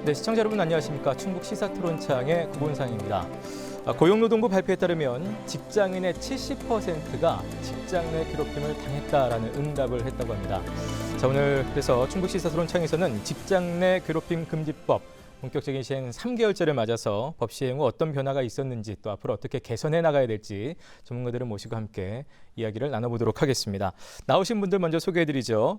네, 시청자 여러분 안녕하십니까. 충북 시사토론창의 구본상입니다. 고용노동부 발표에 따르면 직장인의 70%가 직장 내 괴롭힘을 당했다라는 응답을 했다고 합니다. 자, 오늘 그래서 충북 시사토론창에서는 직장 내 괴롭힘 금지법 본격적인 시행 3개월째를 맞아서 법 시행 후 어떤 변화가 있었는지 또 앞으로 어떻게 개선해 나가야 될지 전문가들을 모시고 함께 이야기를 나눠보도록 하겠습니다. 나오신 분들 먼저 소개해드리죠.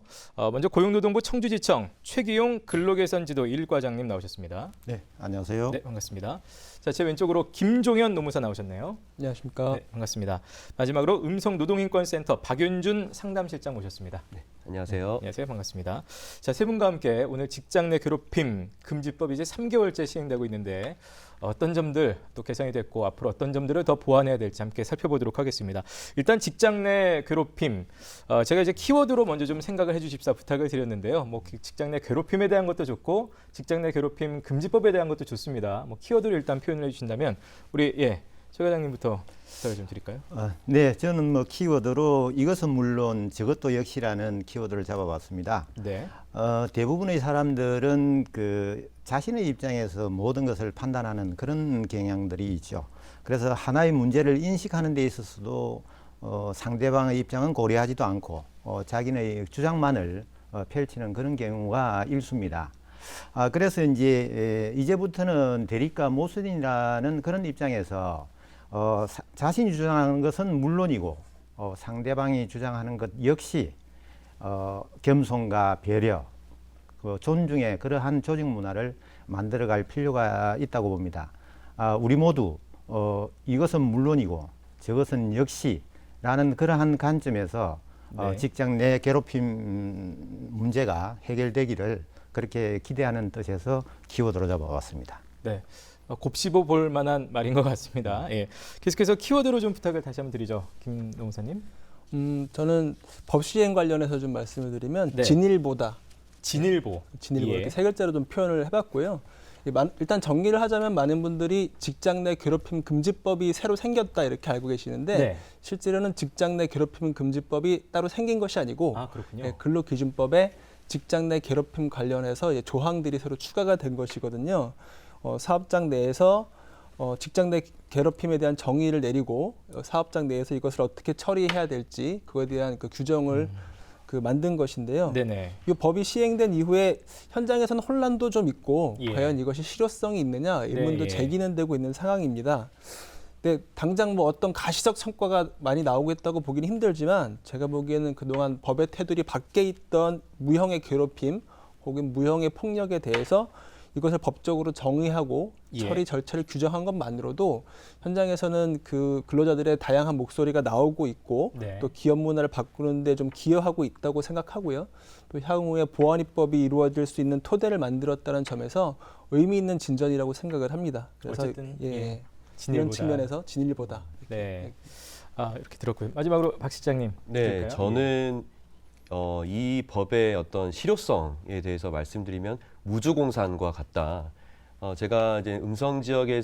먼저 고용노동부 청주지청 최기용 근로개선지도 1과장님 나오셨습니다. 네, 안녕하세요. 네, 반갑습니다. 자, 제 왼쪽으로 김종현 노무사 나오셨네요. 안녕하십니까. 네, 반갑습니다. 마지막으로 음성노동인권센터 박윤준 상담실장 모셨습니다. 네, 안녕하세요. 안녕하세요. 반갑습니다. 자, 세 분과 함께 오늘 직장 내 괴롭힘 금지법 이제 3개월째 시행되고 있는데 어떤 점들 또 개선이 됐고 앞으로 어떤 점들을 더 보완해야 될지 함께 살펴보도록 하겠습니다. 일단 직장 내 괴롭힘, 제가 이제 키워드로 먼저 좀 생각을 해주십사 부탁을 드렸는데요. 뭐 직장 내 괴롭힘에 대한 것도 좋고 직장 내 괴롭힘 금지법에 대한 것도 좋습니다. 뭐 키워드를 일단 표현을 해주신다면 우리 최 과장님부터 부탁을 좀 드릴까요? 네, 저는 뭐 키워드로 이것은 물론 저것도 역시라는 키워드를 잡아봤습니다. 네. 대부분의 사람들은 자신의 입장에서 모든 것을 판단하는 그런 경향들이 있죠. 그래서 하나의 문제를 인식하는 데 있어서도 상대방의 입장은 고려하지도 않고 자기의 주장만을 펼치는 그런 경우가 일수입니다. 그래서 이제부터는 대립과 모순이라는 그런 입장에서 자신이 주장하는 것은 물론이고 상대방이 주장하는 것 역시 겸손과 배려, 존중의 그러한 조직 문화를 만들어갈 필요가 있다고 봅니다. 우리 모두 이것은 물론이고 저것은 역시라는 그러한 관점에서 네. 직장 내 괴롭힘 문제가 해결되기를 그렇게 기대하는 뜻에서 키워드로 잡아봤습니다. 네. 곱씹어 볼 만한 말인 것 같습니다. 예. 계속해서 키워드로 좀 부탁을 다시 한번 드리죠. 김 노무사님. 저는 법 시행 관련해서 좀 말씀을 드리면 네. 진일보다. 진일보. 이렇게 세 글자로 좀 표현을 해봤고요. 일단 정리를 하자면 많은 분들이 직장 내 괴롭힘 금지법이 새로 생겼다 이렇게 알고 계시는데 네. 실제로는 직장 내 괴롭힘 금지법이 따로 생긴 것이 아니고 그렇군요. 근로기준법에 직장 내 괴롭힘 관련해서 조항들이 새로 추가가 된 것이거든요. 사업장 내에서 직장 내 괴롭힘에 대한 정의를 내리고 사업장 내에서 이것을 어떻게 처리해야 될지 그거에 대한 그 규정을 만든 것인데요. 네네. 이 법이 시행된 이후에 현장에서는 혼란도 좀 있고 예. 과연 이것이 실효성이 있느냐 의문도 네, 예. 제기는 되고 있는 상황입니다. 근데 당장 뭐 어떤 가시적 성과가 많이 나오겠다고 보기는 힘들지만 제가 보기에는 그동안 법의 테두리 밖에 있던 무형의 괴롭힘 혹은 무형의 폭력에 대해서 이것을 법적으로 정의하고 예. 처리 절차를 규정한 것만으로도 현장에서는 그 근로자들의 다양한 목소리가 나오고 있고 네. 또 기업 문화를 바꾸는 데 좀 기여하고 있다고 생각하고요. 또 향후에 보완 입법이 이루어질 수 있는 토대를 만들었다는 점에서 의미 있는 진전이라고 생각을 합니다. 그래서 어쨌든 이런 진일보다. 측면에서 진일보다. 네. 이렇게 들었고요. 마지막으로 박 실장님. 네, 드릴까요? 저는 이 법의 어떤 실효성에 대해서 말씀드리면 무주공산과 같다. 제가 이제 음성 지역에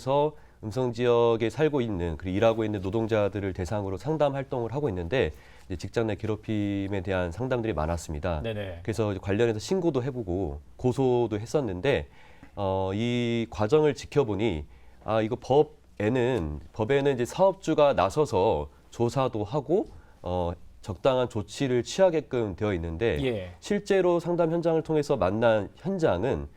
살고 있는 그리고 일하고 있는 노동자들을 대상으로 상담 활동을 하고 있는데 이제 직장 내 괴롭힘에 대한 상담들이 많았습니다. 네네. 그래서 관련해서 신고도 해보고 고소도 했었는데 이 과정을 지켜보니 이거 법에는 이제 사업주가 나서서 조사도 하고 적당한 조치를 취하게끔 되어 있는데 예. 실제로 상담 현장을 통해서 만난 현장은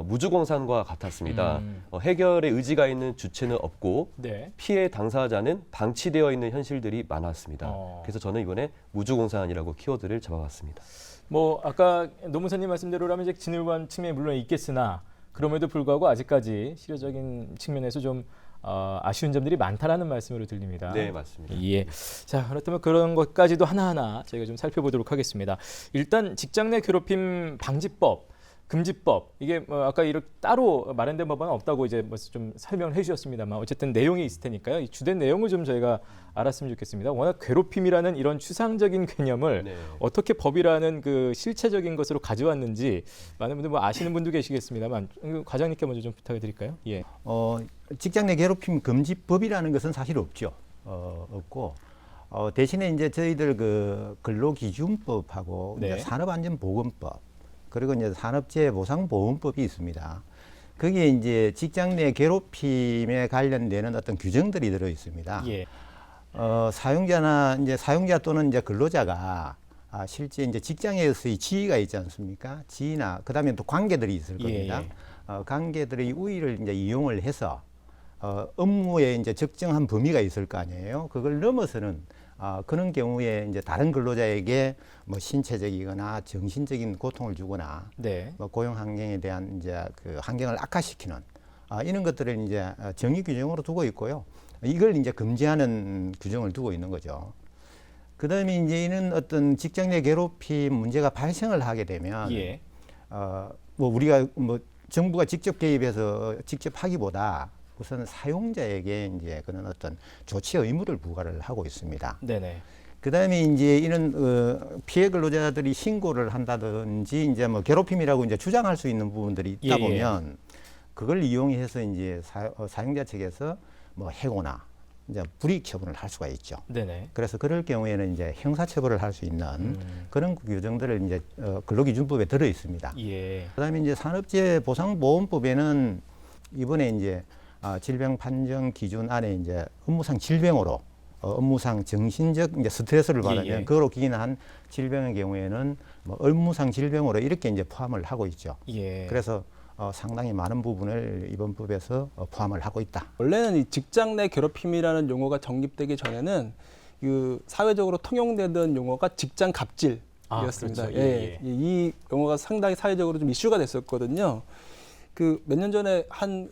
무주공산과 같았습니다. 해결의 의지가 있는 주체는 없고 네. 피해 당사자는 방치되어 있는 현실들이 많았습니다. 그래서 저는 이번에 무주공산이라고 키워드를 잡아봤습니다. 뭐 아까 노무사님 말씀대로라면 이제 진일보한 측면이 물론 있겠으나 그럼에도 불구하고 아직까지 실효적인 측면에서 좀 아쉬운 점들이 많다라는 말씀으로 들립니다. 네, 맞습니다. 예. 자, 그렇다면 그런 것까지도 하나하나 저희가 좀 살펴보도록 하겠습니다. 일단 직장 내 괴롭힘 방지법, 금지법 이게 뭐 아까 이렇게 따로 마련된 법안은 없다고 이제 뭐 좀 설명을 해주셨습니다만 어쨌든 내용이 있을 테니까요. 이 주된 내용을 좀 저희가 알았으면 좋겠습니다. 워낙 괴롭힘이라는 이런 추상적인 개념을 네. 어떻게 법이라는 그 실체적인 것으로 가져왔는지 많은 분들 뭐 아시는 분도 계시겠습니다만 과장님께 먼저 좀 부탁을 드릴까요? 예. 직장 내 괴롭힘 금지법이라는 것은 사실 없죠. 없고 대신에 이제 저희들 근로기준법하고 네. 이제 산업안전보건법 그리고 이제 산업재해보상보험법이 있습니다. 거기에 이제 직장 내 괴롭힘에 관련되는 어떤 규정들이 들어 있습니다. 예. 사용자나 이제 사용자 또는 이제 근로자가 실제 이제 직장에서의 지위가 있지 않습니까? 지위나 그다음에 또 관계들이 있을 겁니다. 관계들의 우위를 이제 이용을 해서 업무에 이제 적정한 범위가 있을 거 아니에요. 그걸 넘어서는 그런 경우에 이제 다른 근로자에게 뭐 신체적이거나 정신적인 고통을 주거나 네. 뭐 고용 환경에 대한 이제 그 환경을 악화시키는 이런 것들을 이제 정의 규정으로 두고 있고요. 이걸 이제 금지하는 규정을 두고 있는 거죠. 그다음에 이제 이는 어떤 직장 내 괴롭힘 문제가 발생을 하게 되면 예. 뭐 우리가 뭐 정부가 직접 개입해서 직접 하기보다 우선 사용자에게 이제 그런 어떤 조치 의무를 부과를 하고 있습니다. 네네. 그다음에 이제 이런 피해 근로자들이 신고를 한다든지 이제 뭐 괴롭힘이라고 이제 주장할 수 있는 부분들이 있다 예, 예. 보면 그걸 이용해서 이제 사용자 측에서 뭐 해고나 이제 불이익 처분을 할 수가 있죠. 네네. 그래서 그럴 경우에는 이제 형사처벌을 할 수 있는 그런 규정들을 이제 근로기준법에 들어 있습니다. 예. 그다음에 이제 산업재해보상보험법에는 이번에 이제 질병 판정 기준 안에 이제 업무상 질병으로 업무상 정신적 이제 스트레스를 받으면 예. 그거로 기인한 질병의 경우에는 뭐 업무상 질병으로 이렇게 이제 포함을 하고 있죠. 예. 그래서 상당히 많은 부분을 이번 법에서 포함을 하고 있다. 원래는 이 직장 내 괴롭힘이라는 용어가 정립되기 전에는 그 사회적으로 통용되던 용어가 직장 갑질이었습니다. 그렇죠. 예, 예. 이 용어가 상당히 사회적으로 좀 이슈가 됐었거든요. 그 몇 년 전에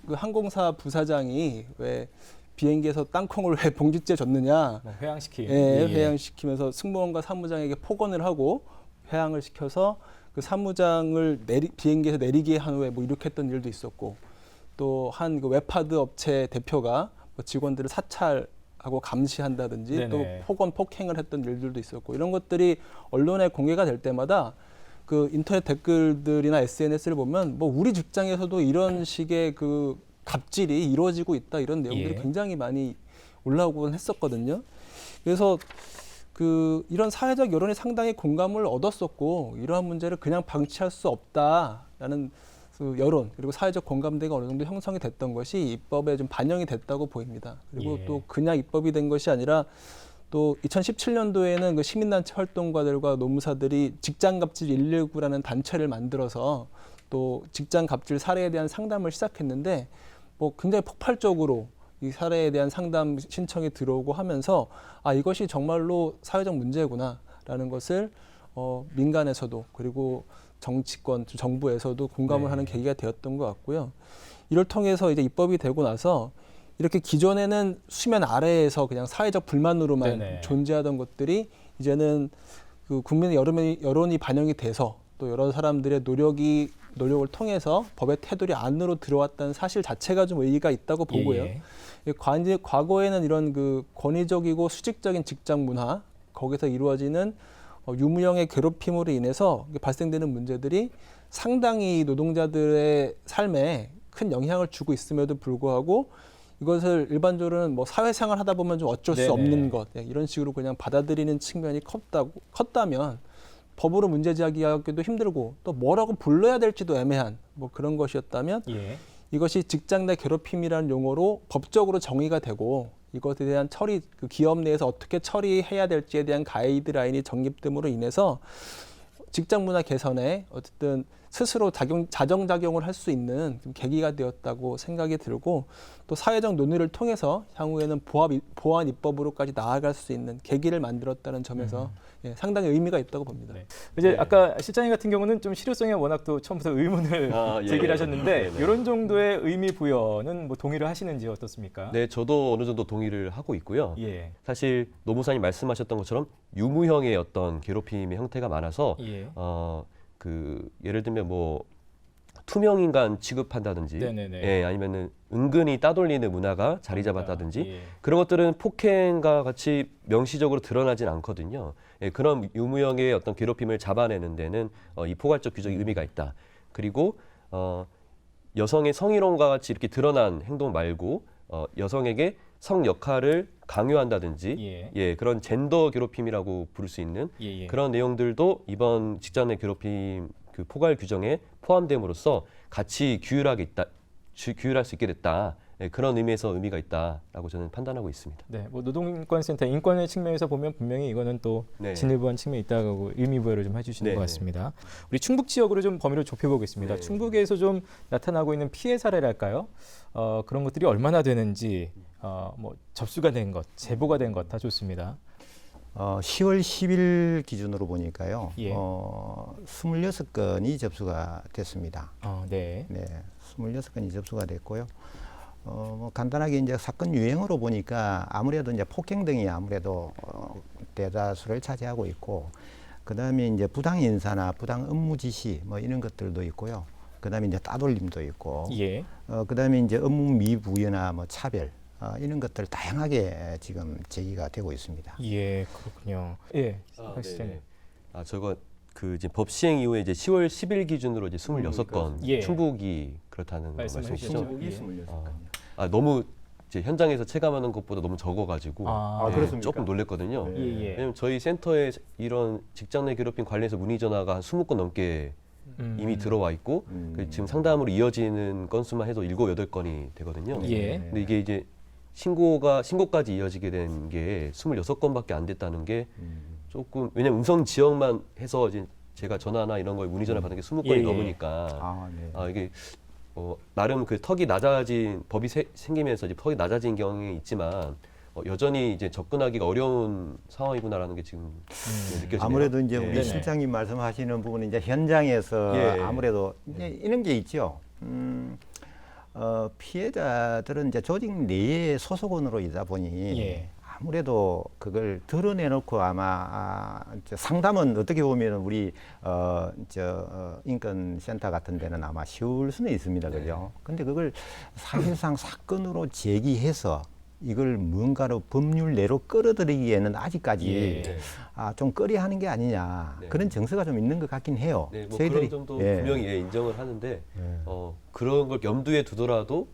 그 항공사 부사장이 왜 비행기에서 땅콩을 왜 봉지째 줬느냐, 뭐 회항시킨. 회항시키면서 승무원과 사무장에게 폭언을 하고 회항을 시켜서 그 사무장을 비행기에서 내리게 한 후에 뭐 이렇게 했던 일도 있었고, 또 한 그 웹하드 업체 대표가 뭐 직원들을 사찰하고 감시한다든지 네네. 또 폭언 폭행을 했던 일들도 있었고, 이런 것들이 언론에 공개가 될 때마다 그 인터넷 댓글들이나 SNS를 보면 뭐 우리 직장에서도 이런 식의 그 갑질이 이루어지고 있다, 이런 내용들이 예. 굉장히 많이 올라오곤 했었거든요. 그래서 그 이런 사회적 여론이 상당히 공감을 얻었었고, 이러한 문제를 그냥 방치할 수 없다라는 그 여론, 그리고 사회적 공감대가 어느 정도 형성이 됐던 것이 입법에 좀 반영이 됐다고 보입니다. 그리고 예. 또 그냥 입법이 된 것이 아니라 또 2017년도에는 그 시민단체 활동가들과 노무사들이 직장갑질 119라는 단체를 만들어서 또 직장갑질 사례에 대한 상담을 시작했는데, 뭐 굉장히 폭발적으로 이 사례에 대한 상담 신청이 들어오고 하면서 이것이 정말로 사회적 문제구나라는 것을 민간에서도 그리고 정치권, 정부에서도 공감을 네. 하는 계기가 되었던 것 같고요. 이를 통해서 이제 입법이 되고 나서 이렇게 기존에는 수면 아래에서 그냥 사회적 불만으로만 네네. 존재하던 것들이 이제는 그 국민의 여론이 반영이 돼서 또 여러 사람들의 노력을 통해서 법의 테두리 안으로 들어왔다는 사실 자체가 좀 의의가 있다고 보고요. 예. 과거에는 이런 그 권위적이고 수직적인 직장 문화, 거기서 이루어지는 유무형의 괴롭힘으로 인해서 발생되는 문제들이 상당히 노동자들의 삶에 큰 영향을 주고 있음에도 불구하고 이것을 일반적으로는 뭐 사회생활 하다 보면 좀 어쩔 수 네네. 없는 것, 이런 식으로 그냥 받아들이는 측면이 컸다면 법으로 문제 제기하기도 힘들고 또 뭐라고 불러야 될지도 애매한 뭐 그런 것이었다면 예. 이것이 직장 내 괴롭힘이라는 용어로 법적으로 정의가 되고 이것에 대한 처리, 그 기업 내에서 어떻게 처리해야 될지에 대한 가이드라인이 정립됨으로 인해서 직장 문화 개선에 어쨌든 스스로 자정작용을 할 수 있는 계기가 되었다고 생각이 들고, 또 사회적 논의를 통해서 향후에는 보완 입법으로까지 나아갈 수 있는 계기를 만들었다는 점에서 상당히 의미가 있다고 봅니다. 네. 이제 네. 아까 실장님 같은 경우는 좀 실효성에 워낙 또 처음부터 의문을 예, 제기를 예. 하셨는데 네네. 이런 정도의 의미 부여는 뭐 동의를 하시는지 어떻습니까? 네, 저도 어느 정도 동의를 하고 있고요. 예. 사실 노무사님 말씀하셨던 것처럼 유무형의 어떤 괴롭힘의 형태가 많아서 예. 예를 들면 뭐 투명 인간 취급한다든지, 네네네. 예, 아니면은 은근히 따돌리는 문화가 자리 잡았다든지 예. 그런 것들은 폭행과 같이 명시적으로 드러나진 않거든요. 예, 그런 유무형의 어떤 괴롭힘을 잡아내는 데는 이 포괄적 규정이 의미가 있다. 그리고 여성의 성희롱과 같이 이렇게 드러난 행동 말고 여성에게 성 역할을 강요한다든지, 예. 그런 젠더 괴롭힘이라고 부를 수 있는 예. 그런 내용들도 이번 직장 내 괴롭힘 그 포괄 규정에 포함됨으로써 같이 규율하게 규율할 수 있게 됐다. 예, 그런 의미에서 의미가 있다라고 저는 판단하고 있습니다. 네, 뭐 노동인권센터 인권의 측면에서 보면 분명히 이거는 또 네. 진일보한 측면이 있다고 의미 부여를 좀 해주시는 네, 것 같습니다. 우리 충북 지역으로 좀 범위를 좁혀보겠습니다. 네. 충북에서 좀 나타나고 있는 피해 사례랄까요? 그런 것들이 얼마나 되는지 뭐 접수가 된 것, 제보가 된 것 다 좋습니다. 10월 10일 기준으로 보니까요. 예. 26건이 접수가 됐습니다. 네. 네, 26건이 접수가 됐고요. 뭐 간단하게 이제 사건 유형으로 보니까 아무래도 이제 폭행 등이 아무래도 대다수를 차지하고 있고, 그다음에 이제 부당 인사나 부당 업무 지시 뭐 이런 것들도 있고요. 그다음에 이제 따돌림도 있고, 예. 그다음에 이제 업무 미부여나 뭐 차별 이런 것들 다양하게 지금 제기가 되고 있습니다. 예, 그렇군요. 예, 박 시장님. 네네. 저거 그 이제 법 시행 이후에 이제 10월 10일 기준으로 이제 26건 예. 충북이 그렇다는 말씀해 말씀이시죠? 주시죠. 예. 너무 이제 현장에서 체감하는 것보다 너무 적어가지고 그렇습니까? 조금 놀랬거든요. 네. 예, 예. 왜냐면 저희 센터에 이런 직장 내 괴롭힘 관련해서 문의 전화가 한 20건 넘게 이미 들어와 있고 지금 상담으로 이어지는 건수만 해도 7, 8건이 되거든요. 예. 근데 이게 이제 신고까지 이어지게 된 게 26건밖에 안 됐다는 게 조금, 왜냐면 음성 지역만 해서 이제 제가 전화나 이런 걸 문의 전화 받은 게 20건이 예, 예. 넘으니까 네. 이게 나름 그 턱이 낮아진 법이 생기면서 이제 턱이 낮아진 경향이 있지만 여전히 이제 접근하기가 어려운 상황이구나라는 게 지금 느껴지네요. 아무래도 이제 예. 우리 네네. 실장님 말씀하시는 부분은 이제 현장에서 예. 아무래도 이제 이런 게 있죠. 피해자들은 이제 조직 내의 소속원으로이다 보니 예. 아무래도 그걸 드러내놓고 아마 상담은 어떻게 보면 우리 인권센터 같은 데는 아마 쉬울 수는 있습니다, 그죠? 근데 그걸 사실상 사건으로 제기해서 이걸 뭔가로 법률 내로 끌어들이기에는 아직까지 예. 좀 꺼려하는 게 아니냐, 네. 그런 정서가 좀 있는 것 같긴 해요. 네, 뭐 그런 점도 분명히 인정을 하는데 그런 걸 염두에 두더라도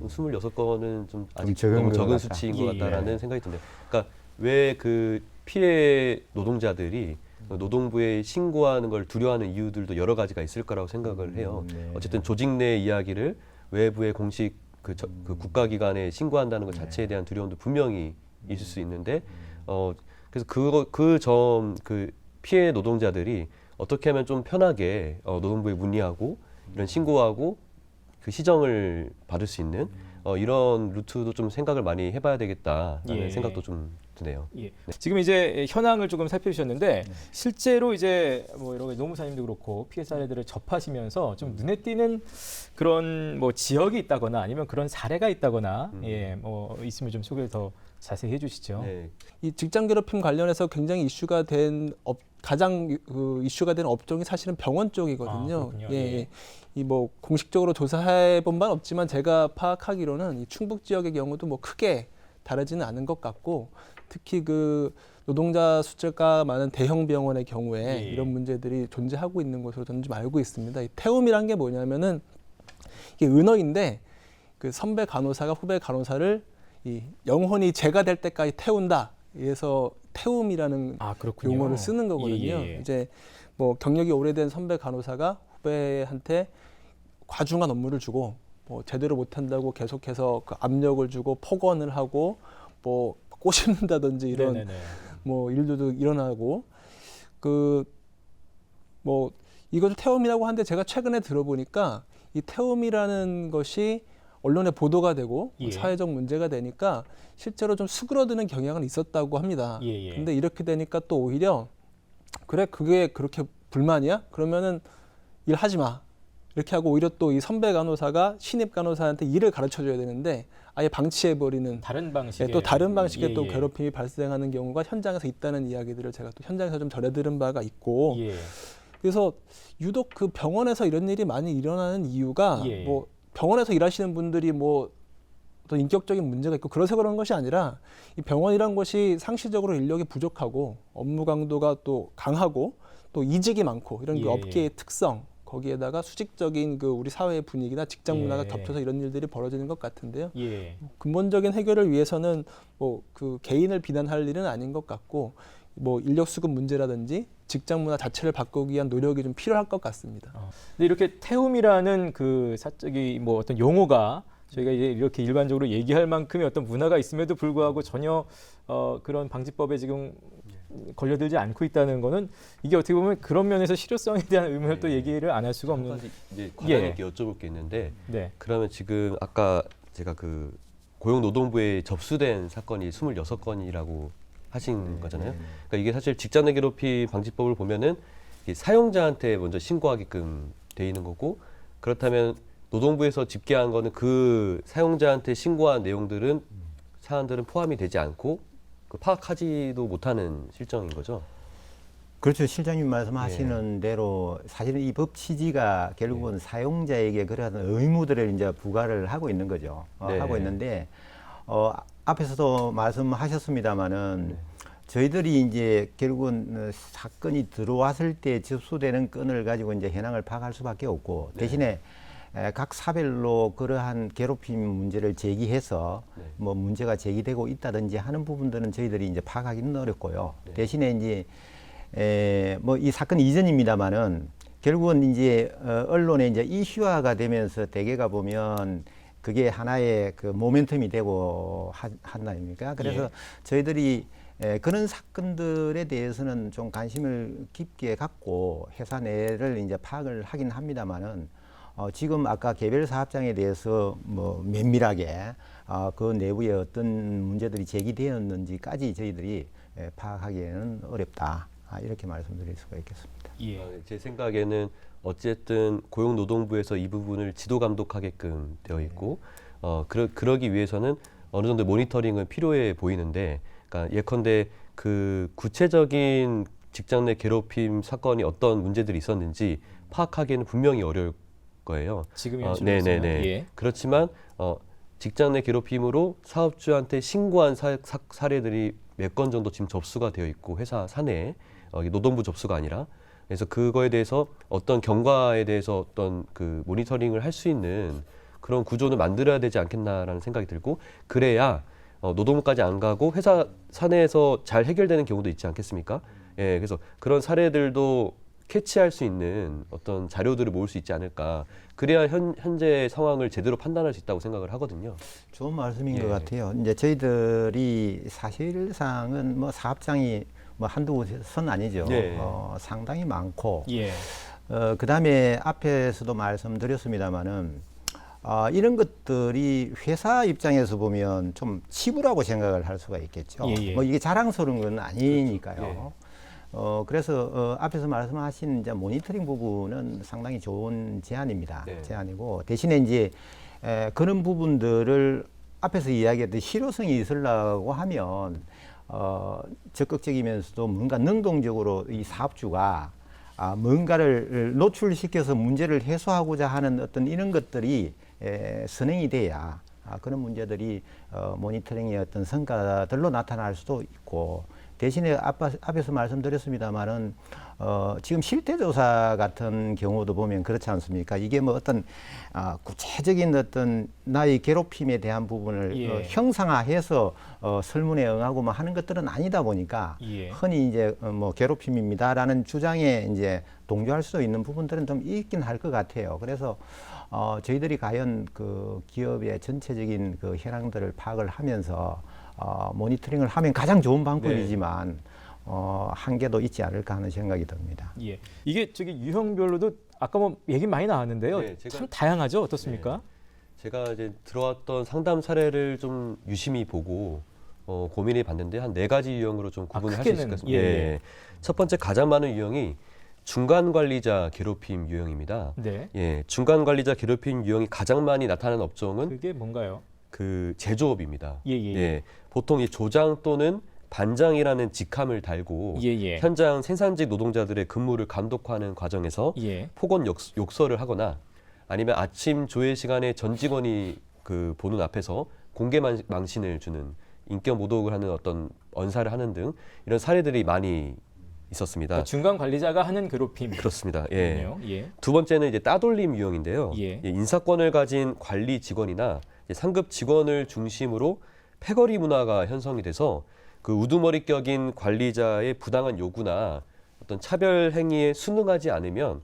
26건은 좀 아직 적은 너무 것 적은 같다. 수치인 예, 것 예. 같다라는 생각이 드네요. 그러니까 왜 그 피해 노동자들이 노동부에 신고하는 걸 두려워하는 이유들도 여러 가지가 있을 거라고 생각을 해요. 네. 어쨌든 조직 내 이야기를 외부의 공식 그 국가기관에 신고한다는 것 자체에 대한 두려움도 분명히 있을 수 있는데 그래서 그 피해 노동자들이 어떻게 하면 좀 편하게 노동부에 문의하고 이런 신고하고 그 시정을 받을 수 있는 이런 루트도 좀 생각을 많이 해봐야 되겠다라는 예. 생각도 좀 드네요. 예. 지금 이제 현황을 조금 살펴주셨는데 실제로 이제 뭐 여러 노무사님도 그렇고 피해 사례들을 접하시면서 좀 눈에 띄는 그런 뭐 지역이 있다거나 아니면 그런 사례가 있다거나 뭐 있으면 좀 소개를 더 자세히 해주시죠. 네. 이 직장 괴롭힘 관련해서 굉장히 이슈가 된 가장 이슈가 된 업종이 사실은 병원 쪽이거든요. 그렇군요. 예. 이 뭐 공식적으로 조사해 본 바는 없지만 제가 파악하기로는 이 충북 지역의 경우도 뭐 크게 다르지는 않은 것 같고, 특히 그 노동자 숫자가 많은 대형 병원의 경우에 예. 이런 문제들이 존재하고 있는 것으로 저는 좀 알고 있습니다. 이 태움이란 게 뭐냐면은 이게 은어인데 그 선배 간호사가 후배 간호사를 이 영혼이 재가 될 때까지 태운다. 그래서 태움이라는 그렇군요. 용어를 쓰는 거거든요. 예. 이제 뭐 경력이 오래된 선배 간호사가 후배한테 과중한 업무를 주고 뭐 제대로 못한다고 계속해서 그 압력을 주고 폭언을 하고 뭐 꼬집는다든지 이런 네네네. 뭐 일들도 일어나고 뭐 이것을 태움이라고 하는데 제가 최근에 들어보니까 이 태움이라는 것이 언론에 보도가 되고 예. 사회적 문제가 되니까 실제로 좀 수그러드는 경향은 있었다고 합니다. 예. 근데 이렇게 되니까 또 오히려 그래 그게 그렇게 불만이야? 그러면은 일하지 마. 이렇게 하고 오히려 또 이 선배 간호사가 신입 간호사한테 일을 가르쳐 줘야 되는데 아예 방치해 버리는 다른 방식의 또 다른 방식의 또 예. 괴롭힘이 발생하는 경우가 현장에서 있다는 이야기들을 제가 또 현장에서 좀 전해 들은 바가 있고 예. 그래서 유독 그 병원에서 이런 일이 많이 일어나는 이유가 예. 뭐 병원에서 일하시는 분들이 뭐 어떤 인격적인 문제가 있고 그래서 그런 것이 아니라 이 병원이란 것이 상시적으로 인력이 부족하고 업무 강도가 또 강하고 또 이직이 많고 이런 그 예. 업계의 특성 거기에다가 수직적인 그 우리 사회의 분위기나 직장 문화가 예. 겹쳐서 이런 일들이 벌어지는 것 같은데요. 예. 근본적인 해결을 위해서는 뭐 그 개인을 비난할 일은 아닌 것 같고 뭐 인력 수급 문제라든지 직장 문화 자체를 바꾸기 위한 노력이 좀 필요할 것 같습니다. 근데 이렇게 태움이라는 그 사적이 뭐 어떤 용어가 저희가 이제 이렇게 일반적으로 얘기할 만큼의 어떤 문화가 있음에도 불구하고 전혀 그런 방지법에 지금 걸려들지 않고 있다는 거는 이게 어떻게 보면 그런 면에서 실효성에 대한 의문을 또 얘기를 안 할 수가 한 없는. 가지 이제 과장님께 예. 여쭤볼 게 있는데 네. 그러면 지금 아까 제가 그 고용노동부에 접수된 사건이 26건이라고 하신 거잖아요. 그러니까 이게 사실 직장 내 괴롭힘 방지법을 보면은 이 사용자한테 먼저 신고하게끔 돼 있는 거고, 그렇다면 노동부에서 집계한 거는 그 사용자한테 신고한 내용들은 사안들은 포함이 되지 않고 그 파악하지도 못하는 실정인 거죠. 그렇죠. 실장님 말씀하시는 대로 사실은 이 법 취지가 결국은 사용자에게 그러한 의무들을 이제 부과를 하고 있는 거죠. 네. 하고 있는데 앞에서도 말씀하셨습니다마는 저희들이 이제 결국은 사건이 들어왔을 때 접수되는 건을 가지고 이제 현황을 파악할 수밖에 없고, 대신에 각 사별로 그러한 괴롭힘 문제를 제기해서 뭐 문제가 제기되고 있다든지 하는 부분들은 저희들이 이제 파악하기는 어렵고요. 대신에 이제 뭐 이 사건 이전입니다만은 결국은 이제 언론에 이제 이슈화가 되면서 대개가 보면 그게 하나의 그 모멘텀이 되고 한다 아닙니까? 그래서 저희들이 그런 사건들에 대해서는 좀 관심을 깊게 갖고 회사 내를 이제 파악을 하긴 합니다만은 지금 아까 개별 사업장에 대해서 뭐 면밀하게 그 내부에 어떤 문제들이 제기되었는지까지 저희들이 파악하기에는 어렵다. 이렇게 말씀드릴 수가 있겠습니다. 제 생각에는 어쨌든 고용노동부에서 이 부분을 지도 감독하게끔 되어 있고, 그러기 위해서는 어느 정도 모니터링은 필요해 보이는데, 그러니까 예컨대 그 구체적인 직장 내 괴롭힘 사건이 어떤 문제들이 있었는지 파악하기에는 분명히 어려울 거예요. 지금 네네네. 예. 그렇지만 직장 내 괴롭힘으로 사업주한테 신고한 사례들이 몇 건 정도 지금 접수가 되어 있고, 회사 사내에 노동부 접수가 아니라, 그래서 그거에 대해서 어떤 경과에 대해서 어떤 그 모니터링을 할 수 있는 그런 구조는 만들어야 되지 않겠나라는 생각이 들고, 그래야 노동부까지 안 가고 회사 사내에서 잘 해결되는 경우도 있지 않겠습니까? 예, 그래서 그런 사례들도 캐치할 수 있는 어떤 자료들을 모을 수 있지 않을까. 그래야 현재 상황을 제대로 판단할 수 있다고 생각을 하거든요. 좋은 말씀인 것 같아요. 이제 저희들이 사실상은 뭐 사업장이 뭐 한두 선 아니죠. 상당히 많고, 그 다음에 앞에서도 말씀드렸습니다마는 이런 것들이 회사 입장에서 보면 좀 치부라고 생각을 할 수가 있겠죠. 뭐 이게 자랑스러운 건 아니니까요. 그래서 앞에서 말씀하신 이제 모니터링 부분은 상당히 좋은 제안입니다. 제안이고, 대신에 이제 그런 부분들을 앞에서 이야기했듯이 실효성이 있으려고 하면 적극적이면서도 뭔가 능동적으로 이 사업주가 뭔가를 노출시켜서 문제를 해소하고자 하는 어떤 이런 것들이 선행이 돼야 그런 문제들이 모니터링의 어떤 성과들로 나타날 수도 있고, 대신에 앞에서 말씀드렸습니다만은 지금 실태조사 같은 경우도 보면 그렇지 않습니까? 이게 뭐 어떤 구체적인 어떤 나의 괴롭힘에 대한 부분을 형상화해서 설문에 응하고 뭐 하는 것들은 아니다 보니까 흔히 이제 뭐 괴롭힘입니다라는 주장에 이제 동조할 수 있는 부분들은 좀 있긴 할 것 같아요. 그래서 저희들이 과연 그 기업의 전체적인 그 현황들을 파악을 하면서 모니터링을 하면 가장 좋은 방법이지만 한계도 있지 않을까 하는 생각이 듭니다. 이게 저기 유형별로도 아까 뭐 얘기 많이 나왔는데요. 참 다양하죠. 어떻습니까? 제가 이제 들어왔던 상담 사례를 좀 유심히 보고 고민해 봤는데 한 4가지 유형으로 좀 구분을 할 수 있을 것 같습니다. 첫 번째 가장 많은 유형이 중간 관리자 괴롭힘 유형입니다. 중간 관리자 괴롭힘 유형이 가장 많이 나타나는 업종은 그게 뭔가요? 그 제조업입니다. 보통 이 조장 또는 반장이라는 직함을 달고 현장 생산직 노동자들의 근무를 감독하는 과정에서 폭언 욕설을 하거나, 아니면 아침 조회 시간에 전 직원이 그 보는 앞에서 공개 망신을 주는, 인격 모독을 하는 어떤 언사를 하는 등 이런 사례들이 많이 있었습니다. 그 중간 관리자가 하는 괴롭힘. 그렇습니다. 두 번째는 이제 따돌림 유형인데요. 인사권을 가진 관리 직원이나 상급 직원을 중심으로 패거리 문화가 형성이 돼서 그 우두머리격인 관리자의 부당한 요구나 어떤 차별 행위에 순응하지 않으면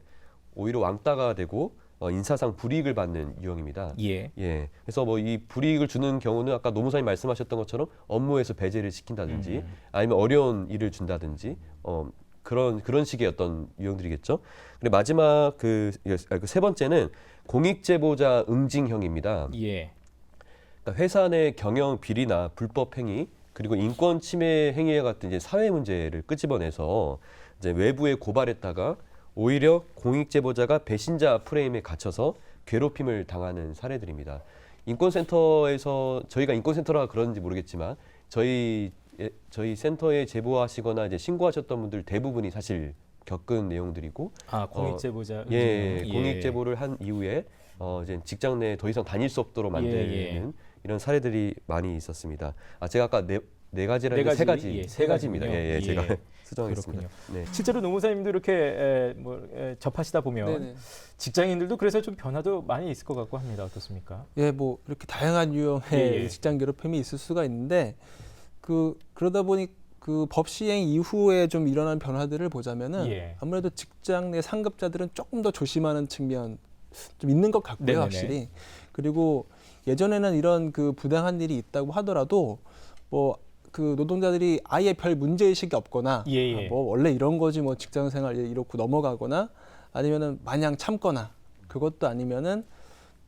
오히려 왕따가 되고 인사상 불이익을 받는 유형입니다. 예. 예. 그래서 뭐 이 불이익을 주는 경우는 아까 노무사님 말씀하셨던 것처럼 업무에서 배제를 시킨다든지 아니면 어려운 일을 준다든지 그런 식의 어떤 유형들이겠죠. 그리고 마지막 그 세 번째는 공익제보자 응징형입니다. 예. 그러니까 회사 내 경영 비리나 불법 행위 그리고 인권 침해 행위와 같은 이제 사회 문제를 끄집어내서 이제 외부에 고발했다가 오히려 공익제보자가 배신자 프레임에 갇혀서 괴롭힘을 당하는 사례들입니다. 인권센터에서 저희가 인권센터라 그런지 모르겠지만 저희 센터에 제보하시거나 이제 신고하셨던 분들 대부분이 사실 겪은 내용들이고 공익제보자 공익제보를 한 이후에 이제 직장 내에 더 이상 다닐 수 없도록 만드는 이런 사례들이 많이 있었습니다. 제가 아까 네 가지라는 세 가지입니다. 제가 수정하겠습니다. 네. 실제로 노무사님도 이렇게 접하시다 보면 네네. 직장인들도 그래서 좀 변화도 많이 있을 것 같고 합니다. 어떻습니까? 예, 뭐 이렇게 다양한 유형의 직장 괴롭힘이 있을 수가 있는데 그러다 보니 그 법 시행 이후에 좀 일어난 변화들을 보자면은 아무래도 직장 내 상급자들은 조금 더 조심하는 측면 좀 있는 것 같고요, 네네네. 확실히. 그리고 예전에는 이런 그 부당한 일이 있다고 하더라도 뭐 그 노동자들이 아예 별 문제 의식이 없거나 뭐 원래 이런 거지 뭐 직장 생활 이렇고 넘어가거나 아니면은 마냥 참거나 그것도 아니면은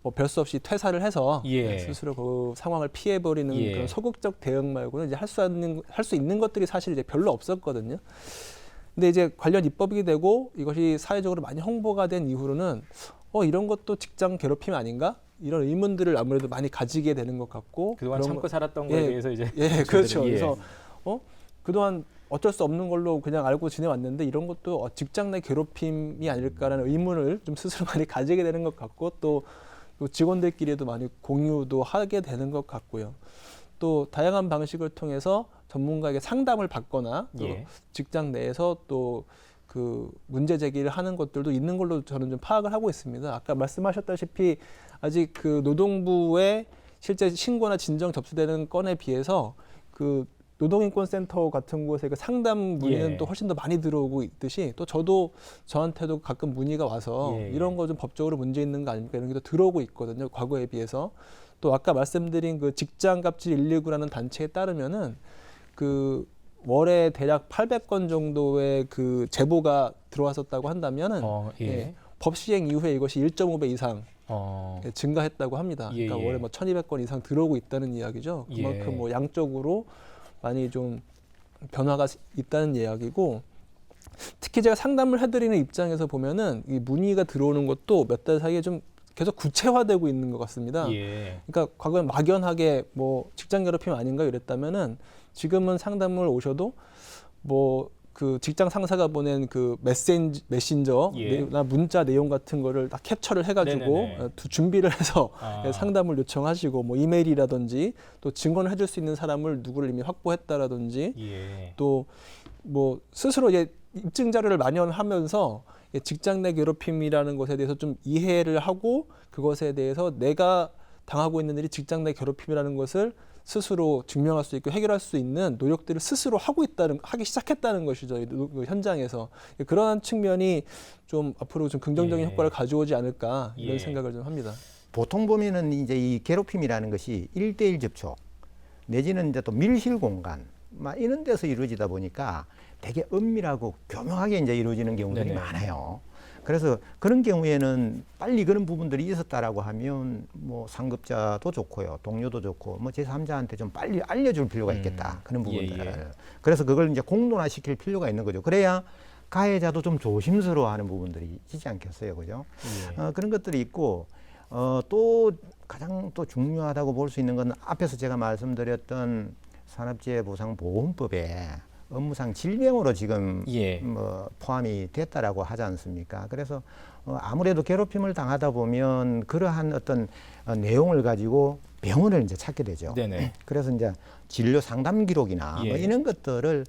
뭐 별 수 없이 퇴사를 해서 스스로 그 상황을 피해버리는 그런 소극적 대응 말고는 이제 할 수 있는 것들이 사실 이제 별로 없었거든요. 근데 이제 관련 입법이 되고 이것이 사회적으로 많이 홍보가 된 이후로는 이런 것도 직장 괴롭힘 아닌가? 이런 의문들을 아무래도 많이 가지게 되는 것 같고 그동안 참고 살았던 거에 대해서 이제 그렇죠. 그래서 그동안 어쩔 수 없는 걸로 그냥 알고 지내왔는데 이런 것도 직장 내 괴롭힘이 아닐까라는 의문을 좀 스스로 많이 가지게 되는 것 같고 또 직원들끼리도 많이 공유도 하게 되는 것 같고요. 또 다양한 방식을 통해서 전문가에게 상담을 받거나 또 직장 내에서 또 그 문제 제기를 하는 것들도 있는 걸로 저는 좀 파악을 하고 있습니다. 아까 말씀하셨다시피 아직 그 노동부에 실제 신고나 진정 접수되는 건에 비해서 그 노동인권센터 같은 곳에 그 상담 문의는 또 훨씬 더 많이 들어오고 있듯이 또 저한테도 가끔 문의가 와서 이런 거 좀 법적으로 문제 있는 거 아닙니까? 이런 게 또 들어오고 있거든요. 과거에 비해서. 또 아까 말씀드린 그 직장갑질 119라는 단체에 따르면은 그 월에 대략 800건 정도의 그 제보가 들어왔었다고 한다면은 법 시행 이후에 이것이 1.5배 이상 증가했다고 합니다. 그러니까 월에 뭐 1,200건 이상 들어오고 있다는 이야기죠. 그만큼 뭐 양적으로 많이 좀 변화가 있다는 이야기고, 특히 제가 상담을 해드리는 입장에서 보면은 이 문의가 들어오는 것도 몇 달 사이에 좀 계속 구체화되고 있는 것 같습니다. 그러니까 과거에 막연하게 뭐 직장 괴롭힘 아닌가 이랬다면은 지금은 상담을 오셔도 뭐 그 직장 상사가 보낸 그 메신저나 문자 내용 같은 거를 다 캡처를 해가지고 준비를 해서 상담을 요청하시고 뭐 이메일이라든지 또 증언을 해줄 수 있는 사람을 누구를 이미 확보했다라든지 또 뭐 스스로 이제 입증 자료를 마련하면서 직장 내 괴롭힘이라는 것에 대해서 좀 이해를 하고 그것에 대해서 내가 당하고 있는 일이 직장 내 괴롭힘이라는 것을 스스로 증명할 수 있고 해결할 수 있는 노력들을 스스로 하기 시작했다는 것이죠. 현장에서. 그러한 측면이 좀 앞으로 좀 긍정적인 효과를 가져오지 않을까 이런 생각을 좀 합니다. 보통 보면은 이제 이 괴롭힘이라는 것이 1대1 접촉 내지는 이제 또 밀실 공간 막 이런 데서 이루어지다 보니까 되게 은밀하고 교묘하게 이제 이루어지는 경우들이 많아요. 그래서 그런 경우에는 빨리 그런 부분들이 있었다라고 하면 뭐 상급자도 좋고요, 동료도 좋고 뭐 제3자한테 좀 빨리 알려줄 필요가 있겠다. 그런 부분들을. 그래서 그걸 이제 공론화시킬 필요가 있는 거죠. 그래야 가해자도 좀 조심스러워하는 부분들이 있지 않겠어요, 그죠? 그런 것들이 있고 또 가장 또 중요하다고 볼 수 있는 건 앞에서 제가 말씀드렸던 산업재해보상보험법에 업무상 질병으로 지금 뭐 포함이 됐다라고 하지 않습니까? 그래서 아무래도 괴롭힘을 당하다 보면 그러한 어떤 내용을 가지고 병원을 이제 찾게 되죠. 그래서 이제 진료 상담 기록이나 뭐 이런 것들을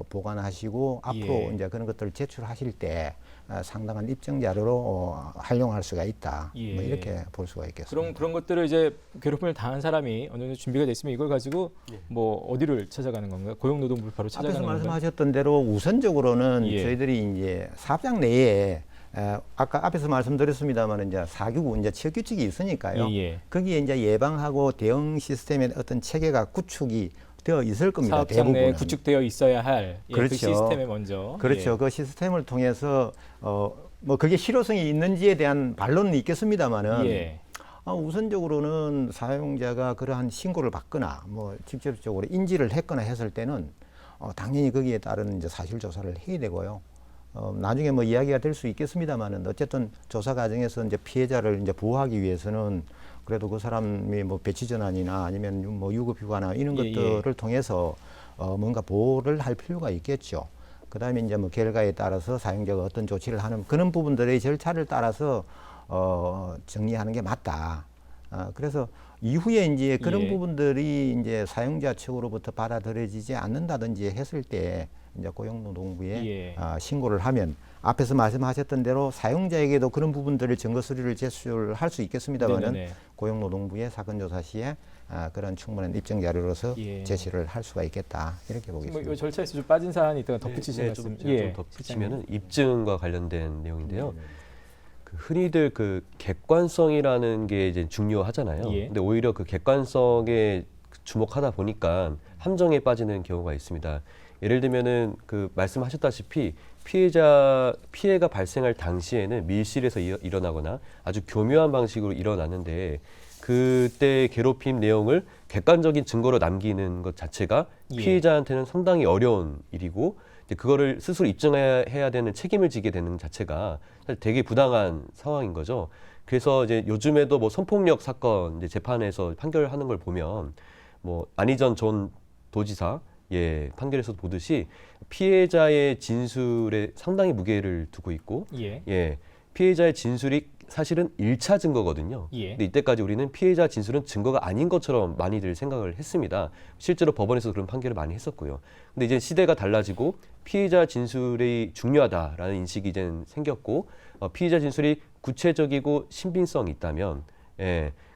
보관하시고 앞으로 예. 이제 그런 것들을 제출하실 때 상당한 입증 자료로 활용할 수가 있다. 예. 뭐 이렇게 볼 수가 있겠습니다. 그런 것들을 이제 괴롭힘을 당한 사람이 어느 정도 준비가 됐으면 이걸 가지고 뭐 어디를 찾아가는 건가요? 고용노동부를 바로 앞에서 찾아가는 건가요? 말씀하셨던 대로 우선적으로는 예. 저희들이 이제 사업장 내에 아까 앞에서 말씀드렸습니다만 이제 사규구 이제 취업 규칙이 있으니까요. 예. 거기에 이제 예방하고 대응 시스템의 어떤 체계가 구축이 되어 있을 겁니다. 사업장 내에 대부분은. 구축되어 있어야 할 그 그렇죠. 시스템에 먼저. 그렇죠. 예. 그 시스템을 통해서 뭐 그게 실효성이 있는지에 대한 반론은 있겠습니다만은 예. 우선적으로는 사용자가 그러한 신고를 받거나 뭐 직접적으로 인지를 했거나 했을 때는 당연히 거기에 따른 이제 사실 조사를 해야 되고요. 나중에 뭐 이야기가 될 수 있겠습니다만은 어쨌든 조사 과정에서 이제 피해자를 이제 보호하기 위해서는 그래도 그 사람이 뭐 배치 전환이나 아니면 뭐 유급 휴가나 이런 예, 것들을 통해서 뭔가 보호를 할 필요가 있겠죠. 그다음에 이제 뭐 결과에 따라서 사용자가 어떤 조치를 하는 그런 부분들의 절차를 따라서 정리하는 게 맞다. 그래서 이후에 이제 그런 예. 부분들이 이제 사용자 측으로부터 받아들여지지 않는다든지 했을 때 이제 고용노동부에 예. 신고를 하면 앞에서 말씀하셨던 대로 사용자에게도 그런 부분들을 증거 서류를 제출할 수 있겠습니다만은 네네네. 고용노동부의 사건 조사 시에 그런 충분한 입증 자료로서 예. 제시를 할 수가 있겠다 이렇게 뭐 보겠습니다. 이 절차에서 좀 빠진 사안이 있다가 덧붙이신 말씀. 좀 덧붙이면은 입증과 관련된 내용인데요. 네. 그 흔히들 그 객관성이라는 게 이제 중요하잖아요. 예. 근데 오히려 그 객관성에 주목하다 보니까 함정에 빠지는 경우가 있습니다. 예를 들면은 그 말씀하셨다시피 피해가 발생할 당시에는 밀실에서 일어나거나 아주 교묘한 방식으로 일어났는데 그때 괴롭힘 내용을 객관적인 증거로 남기는 것 자체가 예. 피해자한테는 상당히 어려운 일이고 이제 그거를 스스로 입증해야 되는 책임을 지게 되는 자체가 사실 되게 부당한 상황인 거죠. 그래서 이제 요즘에도 뭐 성폭력 사건 이제 재판에서 판결하는 걸 보면 뭐 안희전 전 도지사 판결에서도 보듯이 피해자의 진술에 상당히 무게를 두고 있고 예. 피해자의 진술이 사실은 1차 증거거든요. 예. 근데 이때까지 우리는 피해자 진술은 증거가 아닌 것처럼 많이들 생각을 했습니다. 실제로 법원에서 그런 판결을 많이 했었고요. 근데 이제 시대가 달라지고 피해자 진술이 중요하다라는 인식이 이제 생겼고 피해자 진술이 구체적이고 신빙성이 있다면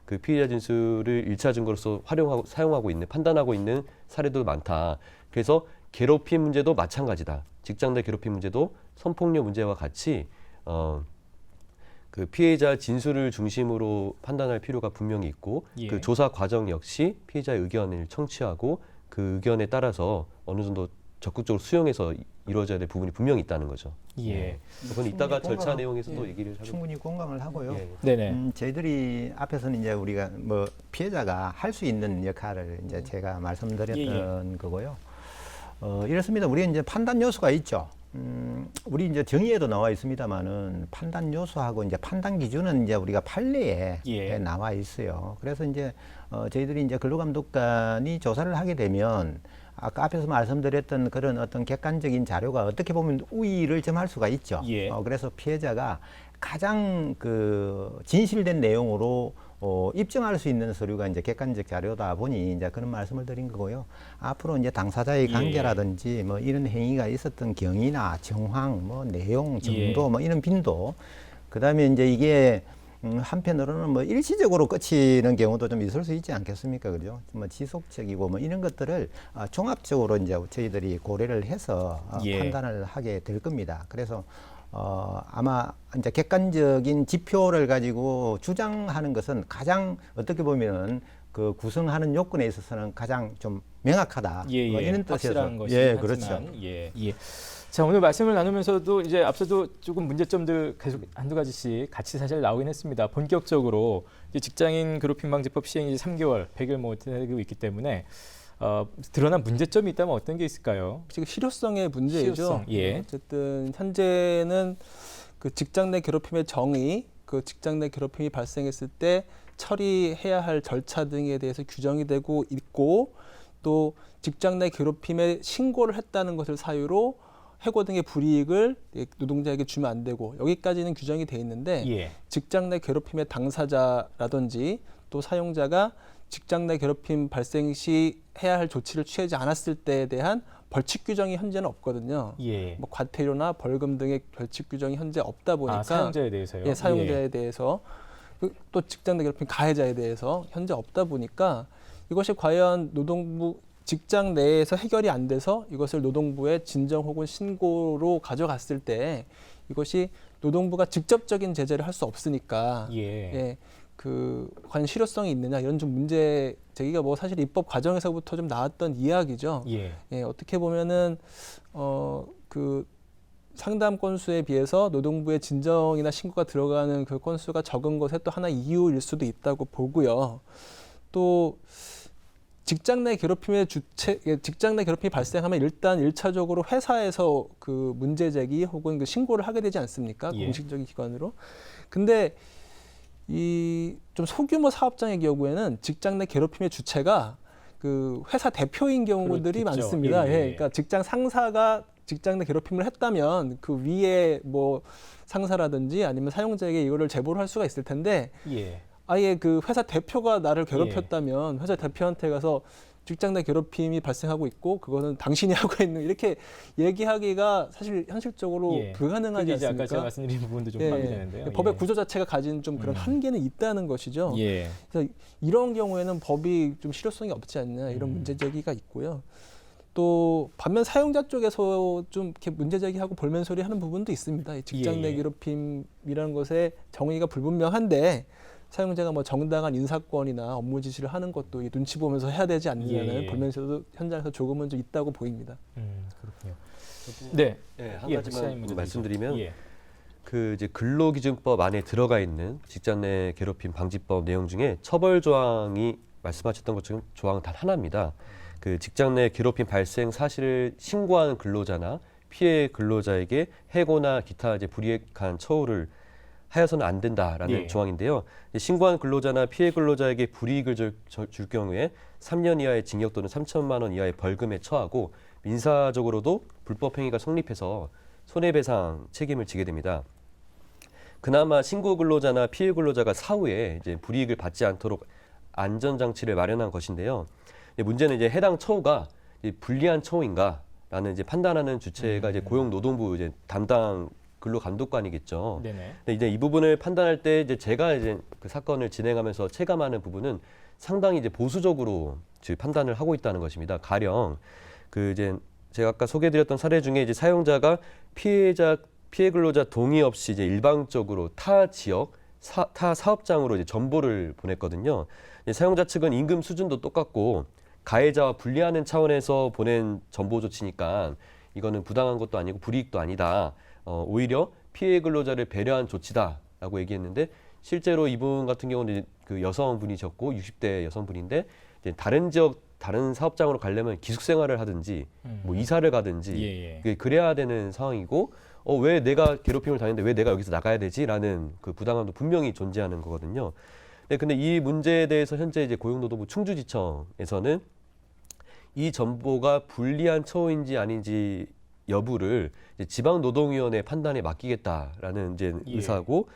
그 피해자 진술을 1차 증거로서 사용하고 있는, 판단하고 있는 사례도 많다. 그래서 괴롭힘 문제도 마찬가지다. 직장 내 괴롭힘 문제도 성폭력 문제와 같이 그 피해자 진술을 중심으로 판단할 필요가 분명히 있고 예. 그 조사 과정 역시 피해자의 의견을 청취하고 그 의견에 따라서 어느 정도 적극적으로 수용해서 이루어져야 될 부분이 분명히 있다는 거죠. 예. 그건 이따가 절차 공감하- 내용에서도 얘기를 하고 충분히 공감을 하고요. 예. 네네. 저희들이 앞에서는 이제 우리가 뭐 피해자가 할 수 있는 역할을 이제 제가 말씀드렸던 거고요. 이렇습니다. 우리 이제 판단 요소가 있죠. 우리 이제 정의에도 나와 있습니다만은 판단 요소하고 이제 판단 기준은 이제 우리가 판례에 예. 나와 있어요. 그래서 이제 저희들이 이제 근로감독관이 조사를 하게 되면 아까 앞에서 말씀드렸던 그런 어떤 객관적인 자료가 어떻게 보면 우위를 점할 수가 있죠. 예. 그래서 피해자가 가장 진실된 내용으로 입증할 수 있는 서류가 이제 객관적 자료다 보니 이제 그런 말씀을 드린 거고요. 앞으로 이제 당사자의 예. 관계라든지 뭐 이런 행위가 있었던 경위나 정황, 뭐 내용, 정도, 뭐 이런 빈도, 그다음에 이제 이게 한편으로는 뭐 일시적으로 끝이는 경우도 좀 있을 수 있지 않겠습니까, 그죠? 뭐 지속적이고 뭐 이런 것들을 종합적으로 이제 저희들이 고려를 해서 예. 판단을 하게 될 겁니다. 그래서 아마 이제 객관적인 지표를 가지고 주장하는 것은 가장 어떻게 보면은 그 구성하는 요건에 있어서는 가장 좀 명확하다. 뭐 이런 뜻에서 확실한 것이 그렇죠. 하지만, 예. 자, 오늘 말씀을 나누면서도 이제 앞서도 조금 문제점들 계속 한두 가지씩 같이 사실 나오긴 했습니다. 본격적으로 이제 직장인 괴롭힘 방지법 시행이 3개월, 100일 뭐 되고 있기 때문에 드러난 문제점이 있다면 어떤 게 있을까요? 지금 실효성의 문제죠. 실효성, 예. 어쨌든 현재는 그 직장 내 괴롭힘의 정의, 그 직장 내 괴롭힘이 발생했을 때 처리해야 할 절차 등에 대해서 규정이 되고 있고, 또 직장 내 괴롭힘에 신고를 했다는 것을 사유로 해고 등의 불이익을 노동자에게 주면 안 되고, 여기까지는 규정이 돼 있는데 예. 직장 내 괴롭힘의 당사자라든지 또 사용자가 직장 내 괴롭힘 발생 시 해야 할 조치를 취하지 않았을 때에 대한 벌칙 규정이 현재는 없거든요. 예. 뭐 과태료나 벌금 등의 벌칙 규정이 현재 없다 보니까 사용자에 대해서요? 예, 사용자에 대해서 또 직장 내 괴롭힘 가해자에 대해서 현재 없다 보니까 이것이 과연 노동부 직장 내에서 해결이 안 돼서 이것을 노동부에 진정 혹은 신고로 가져갔을 때 이것이 노동부가 직접적인 제재를 할 수 없으니까 예. 과연 실효성이 있느냐 이런 좀 문제 제기가 뭐 사실 입법 과정에서부터 좀 나왔던 이야기죠. 예. 어떻게 보면은 상담 건수에 비해서 노동부의 진정이나 신고가 들어가는 그 건수가 적은 것에 또 하나 이유일 수도 있다고 보고요. 또 직장 내 괴롭힘의 직장 내 괴롭힘이 발생하면 일단 1차적으로 회사에서 그 문제 제기 혹은 그 신고를 하게 되지 않습니까? 예. 공식적인 기관으로. 근데 이 좀 소규모 사업장의 경우에는 직장 내 괴롭힘의 주체가 그 회사 대표인 경우들이 그렇겠죠. 많습니다. 예. 그러니까 직장 상사가 직장 내 괴롭힘을 했다면 그 위에 뭐 상사라든지 아니면 사용자에게 이거를 제보를 할 수가 있을 텐데 예. 아예 그 회사 대표가 나를 괴롭혔다면 회사 대표한테 가서 직장 내 괴롭힘이 발생하고 있고 그거는 당신이 하고 있는 이렇게 얘기하기가 사실 현실적으로 예. 불가능하지 그게 이제 않습니까? 아까 제가 말씀드린 부분도 좀 예. 포함이 되는데요. 법의 예. 구조 자체가 가진 좀 그런 한계는 있다는 것이죠. 예. 그래서 이런 경우에는 법이 좀 실효성이 없지 않냐 이런 문제 제기가 있고요. 또 반면 사용자 쪽에서 좀 이렇게 문제 제기하고 볼멘 소리 하는 부분도 있습니다. 이 직장 내 예. 괴롭힘이라는 것에 정의가 불분명한데 사용자가 뭐 정당한 인사권이나 업무 지시를 하는 것도 이 눈치 보면서 해야 되지 않느냐는 예. 볼멘 소리도 현장에서 조금은 좀 있다고 보입니다. 그렇군요. 네. 네, 한 예, 가지만 시사인 말씀드리면 예. 그 이제 근로기준법 안에 들어가 있는 직장 내 괴롭힘 방지법 내용 중에 처벌 조항이 말씀하셨던 것처럼 조항 단 하나입니다. 그 직장 내 괴롭힘 발생 사실을 신고한 근로자나 피해 근로자에게 해고나 기타 이제 불이익한 처우를 하여서는 안 된다라는 예. 조항인데요. 신고한 근로자나 피해 근로자에게 불이익을 줄 경우에 3년 이하의 징역 또는 3천만 원 이하의 벌금에 처하고 민사적으로도 불법 행위가 성립해서 손해배상 책임을 지게 됩니다. 그나마 신고 근로자나 피해 근로자가 사후에 이제 불이익을 받지 않도록 안전장치를 마련한 것인데요. 문제는 이제 해당 처우가 이제 불리한 처우인가라는 이제 판단하는 주체가 이제 고용노동부 이제 담당 근로감독관이겠죠. 네네. 근데 이제 이 부분을 판단할 때 이제 제가 이제 그 사건을 진행하면서 체감하는 부분은 상당히 이제 보수적으로 판단을 하고 있다는 것입니다. 가령 그 이제 제가 아까 소개해드렸던 사례 중에 이제 사용자가 피해 근로자 동의 없이 이제 일방적으로 타 지역 타 사업장으로 이제 정보를 보냈거든요. 이제 사용자 측은 임금 수준도 똑같고 가해자와 분리하는 차원에서 보낸 정보 조치니까 이거는 부당한 것도 아니고 불이익도 아니다. 오히려 피해 근로자를 배려한 조치다라고 얘기했는데 실제로 이분 같은 경우는 그 여성분이셨고 60대 여성분인데 이제 다른 지역 다른 사업장으로 가려면 기숙 생활을 하든지 뭐 이사를 가든지 그래야 되는 상황이고 왜 내가 괴롭힘을 당했는데 왜 내가 여기서 나가야 되지라는 그 부당함도 분명히 존재하는 거거든요. 근데 이 문제에 대해서 현재 이제 고용노동부 충주지청에서는 이 정보가 불리한 처우인지 아닌지 여부를 이제 지방노동위원회 판단에 맡기겠다라는 이제 의사고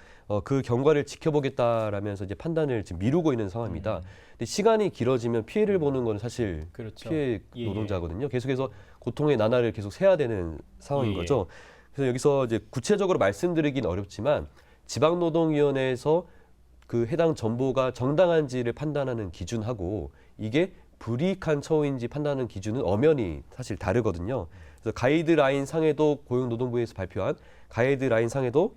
그 경과를 지켜보겠다라면서 이제 판단을 지금 미루고 있는 상황입니다. 근데 시간이 길어지면 피해를 보는 건 사실 그렇죠. 피해 노동자거든요. 계속해서 고통의 나날을 계속 세야 되는 상황인 거죠. 그래서 여기서 이제 구체적으로 말씀드리긴 어렵지만 지방노동위원회에서 그 해당 정보가 정당한지를 판단하는 기준하고 이게 불이익한 처우인지 판단하는 기준은 엄연히 사실 다르거든요. 그래서 가이드라인 상에도 고용노동부에서 발표한 가이드라인 상에도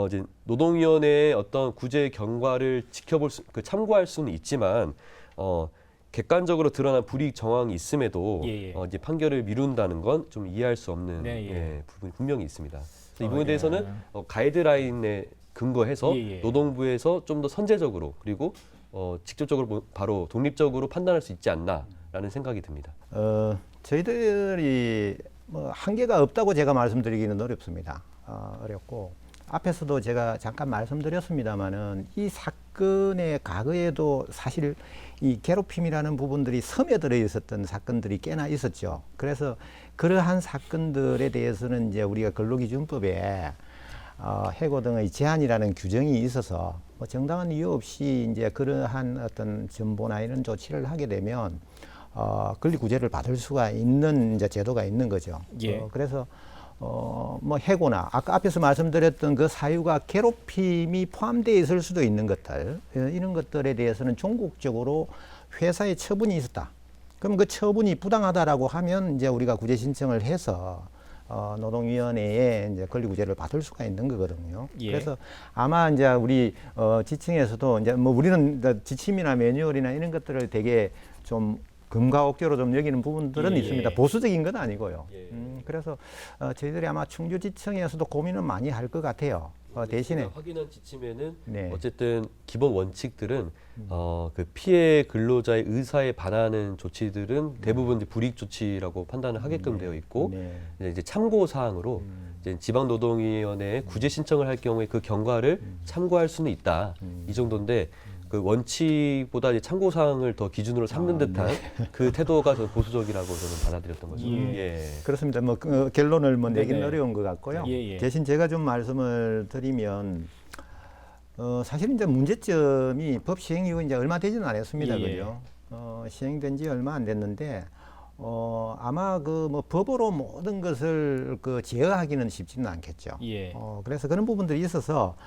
이제 노동위원회의 어떤 구제 경과를 참고할 수는 있지만 객관적으로 드러난 불이익 정황이 있음에도 이제 판결을 미룬다는 건 좀 이해할 수 없는 부분이 분명히 있습니다. 그래서 이 부분에 대해서는 가이드라인에 근거해서 노동부에서 좀 더 선제적으로 그리고 직접적으로 바로 독립적으로 판단할 수 있지 않나라는 생각이 듭니다. 저희들이 뭐 한계가 없다고 제가 말씀드리기는 어렵습니다. 어렵고 앞에서도 제가 잠깐 말씀드렸습니다마는 이 사건의 과거에도 사실 이 괴롭힘이라는 부분들이 스며들어 있었던 사건들이 꽤나 있었죠. 그래서 그러한 사건들에 대해서는 이제 우리가 근로기준법에 해고 등의 제한이라는 규정이 있어서 뭐 정당한 이유 없이 이제 그러한 어떤 전보나 이런 조치를 하게 되면 권리구제를 받을 수가 있는 이제 제도가 있는 거죠. 예. 그래서 뭐 해고나 아까 앞에서 말씀드렸던 그 사유가 괴롭힘이 포함되어 있을 수도 있는 것들 이런 것들에 대해서는 종국적으로 회사에 처분이 있었다. 그럼 그 처분이 부당하다라고 하면 이제 우리가 구제 신청을 해서 노동위원회에 이제 권리구제를 받을 수가 있는 거거든요. 예. 그래서 아마 이제 우리 지층에서도 이제 뭐 우리는 지침이나 매뉴얼이나 이런 것들을 되게 좀 금과 옥조로 좀 여기는 부분들은 예. 있습니다. 보수적인 건 아니고요. 예. 그래서 저희들이 아마 충주지청에서도 고민은 많이 할 것 같아요. 대신에 제가 확인한 지침에는 네. 어쨌든 기본 원칙들은 그 피해 근로자의 의사에 반하는 조치들은 대부분 이제 불이익 조치라고 판단을 하게끔 되어 있고 네. 이제 참고 사항으로 이제 지방노동위원회에 구제 신청을 할 경우에 그 경과를 참고할 수는 있다. 이 정도인데 그 원칙보다 이제 참고 사항을 더 기준으로 삼는 듯한 그 태도가 저 보수적이라고 저는 받아들였던 거죠. 예. 그렇습니다. 뭐 결론을 뭐 내기는 네네. 어려운 것 같고요. 예. 대신 제가 좀 말씀을 드리면 사실 이제 문제점이 법 시행 이후 이제 얼마 되지는 않았습니다. 예. 그죠? 시행된 지 얼마 안 됐는데 아마 그 뭐 법으로 모든 것을 그 제어하기는 쉽지는 않겠죠. 예. 그래서 그런 부분들이 있어서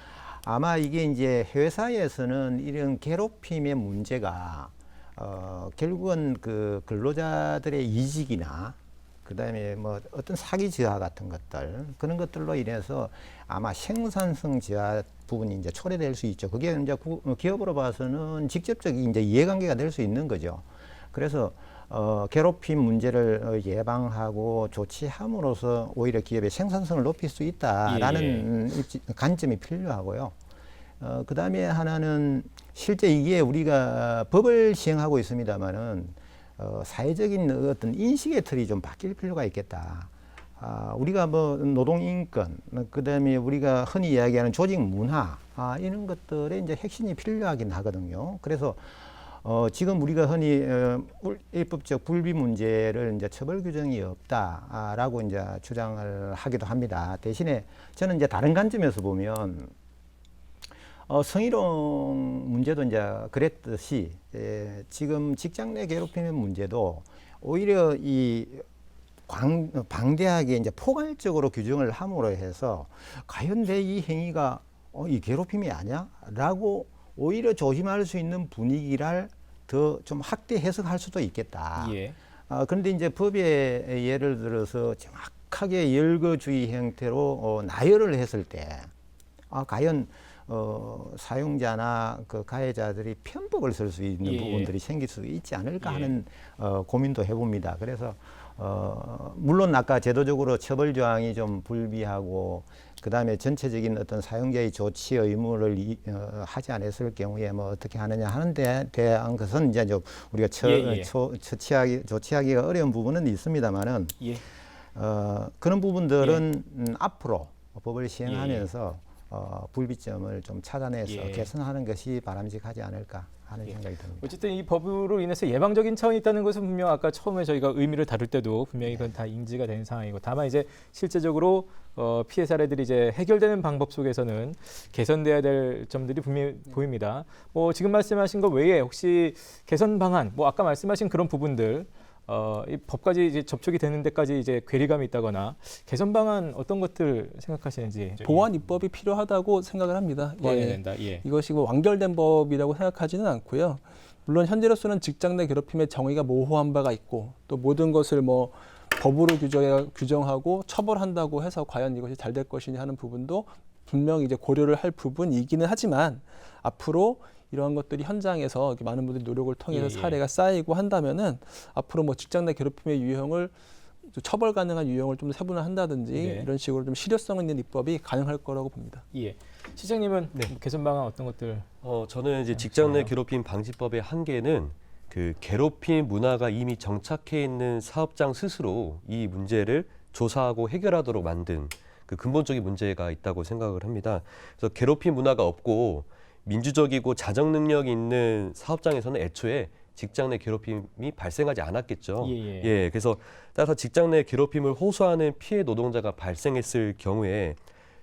아마 이게 이제 회사에서는 이런 괴롭힘의 문제가 결국은 그 근로자들의 이직이나 그다음에 뭐 어떤 사기 저하 같은 것들 그런 것들로 인해서 아마 생산성 저하 부분이 이제 초래될 수 있죠. 그게 이제 기업으로 봐서는 직접적인 이제 이해관계가 될 수 있는 거죠. 그래서 괴롭힘 문제를 예방하고 조치함으로써 오히려 기업의 생산성을 높일 수 있다라는 관점이 필요하고요. 그 다음에 하나는 실제 이게 우리가 법을 시행하고 있습니다만은 사회적인 어떤 인식의 틀이 좀 바뀔 필요가 있겠다. 우리가 뭐 노동인권, 그 다음에 우리가 흔히 이야기하는 조직 문화, 이런 것들의 이제 핵심이 필요하긴 하거든요. 그래서 지금 우리가 흔히 입법적 불비 문제를 이제 처벌 규정이 없다라고 이제 주장을 하기도 합니다. 대신에 저는 이제 다른 관점에서 보면 성희롱 문제도 이제 그랬듯이 지금 직장 내 괴롭힘의 문제도 오히려 이 방대하게 이제 포괄적으로 규정을 함으로 해서 과연 내 이 행위가 이 괴롭힘이 아니야?라고 오히려 조심할 수 있는 분위기를 더 좀 확대 해석할 수도 있겠다. 예. 그런데 이제 법에 예를 들어서 정확하게 열거주의 형태로 나열을 했을 때, 과연 사용자나 그 가해자들이 편법을 쓸 수 있는 부분들이 생길 수 있지 않을까 하는 고민도 해봅니다. 그래서 물론 아까 제도적으로 처벌 조항이 좀 불비하고 그 다음에 전체적인 어떤 사용자의 조치 의무를 하지 않았을 경우에 뭐 어떻게 하느냐 하는데 대한 것은 이제 좀 우리가 조치하기가 어려운 부분은 있습니다만은 그런 부분들은 앞으로 법을 시행하면서 불비점을 좀 찾아내서 개선하는 것이 바람직하지 않을까 하는 생각이 듭니다. 어쨌든 이 법으로 인해서 예방적인 차원이 있다는 것은 분명 아까 처음에 저희가 의미를 다룰 때도 분명히 그건 다 인지가 된 상황이고 다만 이제 실제적으로 피해 사례들이 이제 해결되는 방법 속에서는 개선돼야 될 점들이 분명히 보입니다. 뭐 지금 말씀하신 것 외에 혹시 개선 방안, 뭐 아까 말씀하신 그런 부분들 이 법까지 이제 접촉이 되는 데까지 이제 괴리감이 있다거나 개선 방안 어떤 것들 생각하시는지 보완 입법이 필요하다고 생각을 합니다. 보완해야 된다. 이것이 뭐 완결된 법이라고 생각하지는 않고요. 물론 현재로서는 직장 내 괴롭힘의 정의가 모호한 바가 있고 또 모든 것을 뭐 법으로 규정하고 처벌한다고 해서 과연 이것이 잘 될 것이냐 하는 부분도 분명히 이제 고려를 할 부분이기는 하지만 앞으로 이러한 것들이 현장에서 많은 분들이 노력을 통해서 사례가 쌓이고 한다면은 앞으로 뭐 직장 내 괴롭힘의 유형을 처벌 가능한 유형을 좀 세분화한다든지 이런 식으로 좀 실효성 있는 입법이 가능할 거라고 봅니다. 시장님은 개선 방안 어떤 것들? 저는 이제 직장 내 괴롭힘 방지법의 한계는 그 괴롭힘 문화가 이미 정착해 있는 사업장 스스로 이 문제를 조사하고 해결하도록 만든 그 근본적인 문제가 있다고 생각을 합니다. 그래서 괴롭힘 문화가 없고 민주적이고 자정 능력이 있는 사업장에서는 애초에 직장 내 괴롭힘이 발생하지 않았겠죠. 그래서 따라서 직장 내 괴롭힘을 호소하는 피해 노동자가 발생했을 경우에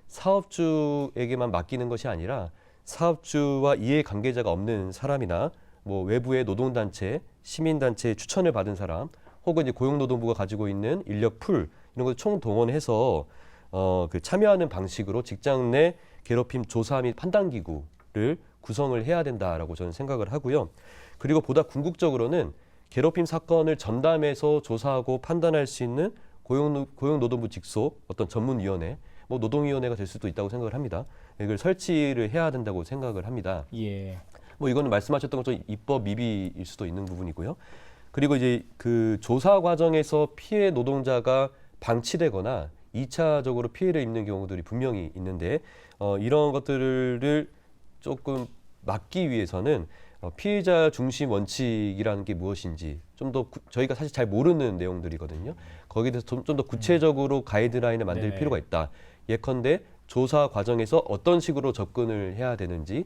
사업주에게만 맡기는 것이 아니라 사업주와 이해 관계자가 없는 사람이나 뭐 외부의 노동단체, 시민단체 추천을 받은 사람, 혹은 이제 고용노동부가 가지고 있는 인력 풀 이런 것을 총동원해서 그 참여하는 방식으로 직장 내 괴롭힘 조사 및 판단 기구를 구성을 해야 된다라고 저는 생각을 하고요. 그리고 보다 궁극적으로는 괴롭힘 사건을 전담해서 조사하고 판단할 수 있는 고용노동부 직속 어떤 전문위원회, 뭐 노동위원회가 될 수도 있다고 생각을 합니다. 이걸 설치를 해야 된다고 생각을 합니다. 예. 뭐 이거는 말씀하셨던 것처럼 입법 미비일 수도 있는 부분이고요. 그리고 이제 그 조사 과정에서 피해 노동자가 방치되거나 2차적으로 피해를 입는 경우들이 분명히 있는데 이런 것들을 조금 막기 위해서는 피해자 중심 원칙이라는 게 무엇인지 좀 더 저희가 사실 잘 모르는 내용들이거든요. 거기에 대해서 좀 더 구체적으로 가이드라인을 만들 네네. 필요가 있다. 예컨대 조사 과정에서 어떤 식으로 접근을 해야 되는지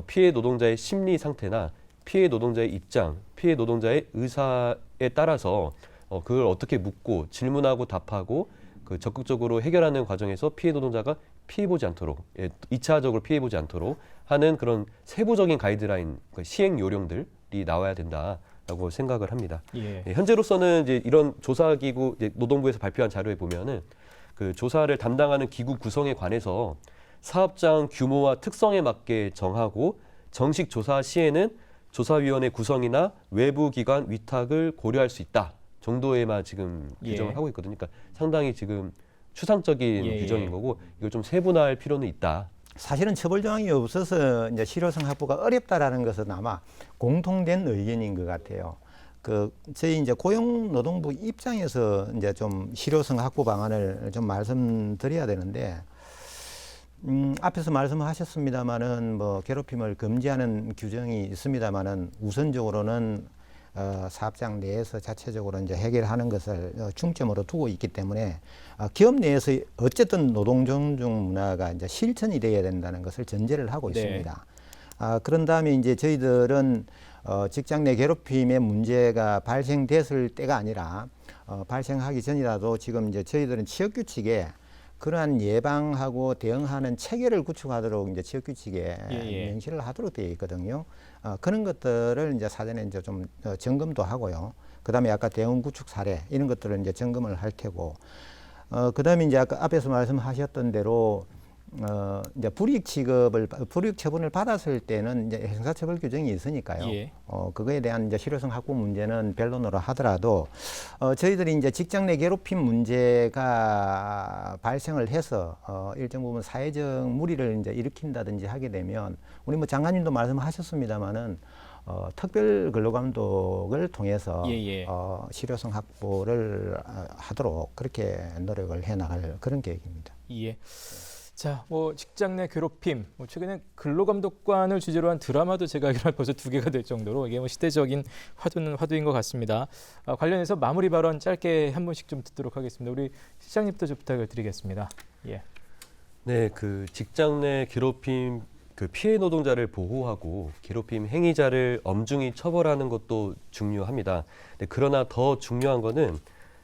피해 노동자의 심리 상태나 피해 노동자의 입장, 피해 노동자의 의사에 따라서 그걸 어떻게 묻고 질문하고 답하고 그 적극적으로 해결하는 과정에서 피해 노동자가 피해보지 않도록 2차적으로 피해보지 않도록 하는 그런 세부적인 가이드라인, 시행 요령들이 나와야 된다라고 생각을 합니다. 예. 현재로서는 이제 이런 조사기구 이제 노동부에서 발표한 자료에 보면은 그 조사를 담당하는 기구 구성에 관해서 사업장 규모와 특성에 맞게 정하고 정식 조사 시에는 조사위원회 구성이나 외부 기관 위탁을 고려할 수 있다 정도에만 지금 규정을 예. 하고 있거든요. 그러니까 상당히 지금 추상적인 예, 규정인 예. 거고 이걸 좀 세분화할 필요는 있다. 사실은 처벌 조항이 없어서 이제 실효성 확보가 어렵다라는 것은 아마 공통된 의견인 것 같아요. 저희 이제 고용노동부 입장에서 이제 좀 실효성 확보 방안을 좀 말씀드려야 되는데, 앞에서 말씀하셨습니다마는 뭐 괴롭힘을 금지하는 규정이 있습니다마는 우선적으로는 사업장 내에서 자체적으로 이제 해결하는 것을 중점으로 두고 있기 때문에 기업 내에서 어쨌든 노동 존중 문화가 이제 실천이 돼야 된다는 것을 전제를 하고 네. 있습니다. 그런 다음에 이제 저희들은 직장 내 괴롭힘의 문제가 발생됐을 때가 아니라 발생하기 전이라도 지금 이제 저희들은 취업 규칙에 그러한 예방하고 대응하는 체계를 구축하도록 이제 취업 규칙에 예. 명시를 하도록 되어 있거든요. 그런 것들을 이제 사전에 이제 좀 점검도 하고요. 그다음에 아까 대응 구축 사례 이런 것들을 이제 점검을 할 테고, 그다음에 이제 아까 앞에서 말씀하셨던 대로 이제 불이익 처분을 받았을 때는 이제 형사처벌 규정이 있으니까요. 예. 그거에 대한 이제 실효성 확보 문제는 변론으로 하더라도 저희들이 이제 직장 내 괴롭힘 문제가 발생을 해서 일정 부분 사회적 무리를 이제 일으킨다든지 하게 되면 우리 뭐 장관님도 말씀하셨습니다마는 특별 근로감독을 통해서 예. 실효성 확보를 하도록 그렇게 노력을 해나갈 그런 계획입니다. 예. 자, 뭐 직장 내 괴롭힘, 뭐 최근에 근로감독관을 주제로 한 드라마도 제가 알기로 벌써 2개가 될 정도로 이게 뭐 시대적인 화두인 것 같습니다. 관련해서 마무리 발언 짧게 한 분씩 좀 듣도록 하겠습니다. 우리 시장님부터 좀 부탁을 드리겠습니다. 예. 네, 그 직장 내 괴롭힘 그 피해 노동자를 보호하고 괴롭힘 행위자를 엄중히 처벌하는 것도 중요합니다. 네, 그러나 더 중요한 거는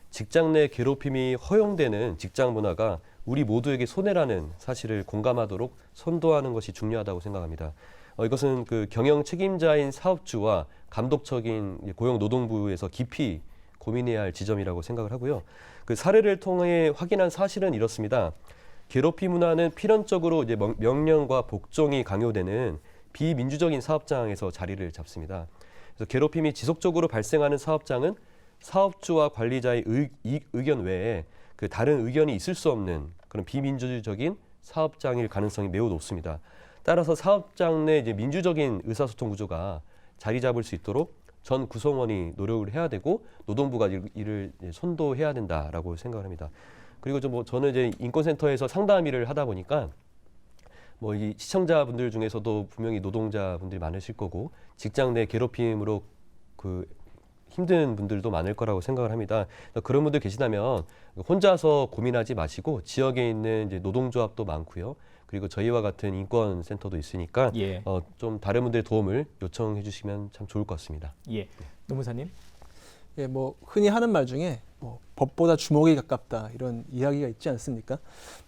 직장 내 괴롭힘이 허용되는 직장 문화가 우리 모두에게 손해라는 사실을 공감하도록 선도하는 것이 중요하다고 생각합니다. 이것은 그 경영 책임자인 사업주와 감독적인 고용노동부에서 깊이 고민해야 할 지점이라고 생각을 하고요. 그 사례를 통해 확인한 사실은 이렇습니다. 괴롭힘 문화는 필연적으로 이제 명령과 복종이 강요되는 비민주적인 사업장에서 자리를 잡습니다. 그래서 괴롭힘이 지속적으로 발생하는 사업장은 사업주와 관리자의 의견 외에 그 다른 의견이 있을 수 없는 그런 비민주적인 사업장일 가능성이 매우 높습니다. 따라서 사업장 내 이제 민주적인 의사소통 구조가 자리 잡을 수 있도록 전 구성원이 노력을 해야 되고 노동부가 이를 선도해야 된다라고 생각을 합니다. 그리고 저는 이제 인권센터에서 상담 일을 하다 보니까 뭐 이 시청자분들 중에서도 분명히 노동자분들이 많으실 거고 직장 내 괴롭힘으로 그 힘든 분들도 많을 거라고 생각을 합니다. 그런 분들 계시다면 혼자서 고민하지 마시고 지역에 있는 이제 노동조합도 많고요. 그리고 저희와 같은 인권센터도 있으니까 예. 좀 다른 분들의 도움을 요청해 주시면 참 좋을 것 같습니다. 예. 노무사님. 예, 뭐 흔히 하는 말 중에 뭐 법보다 주먹이 가깝다 이런 이야기가 있지 않습니까?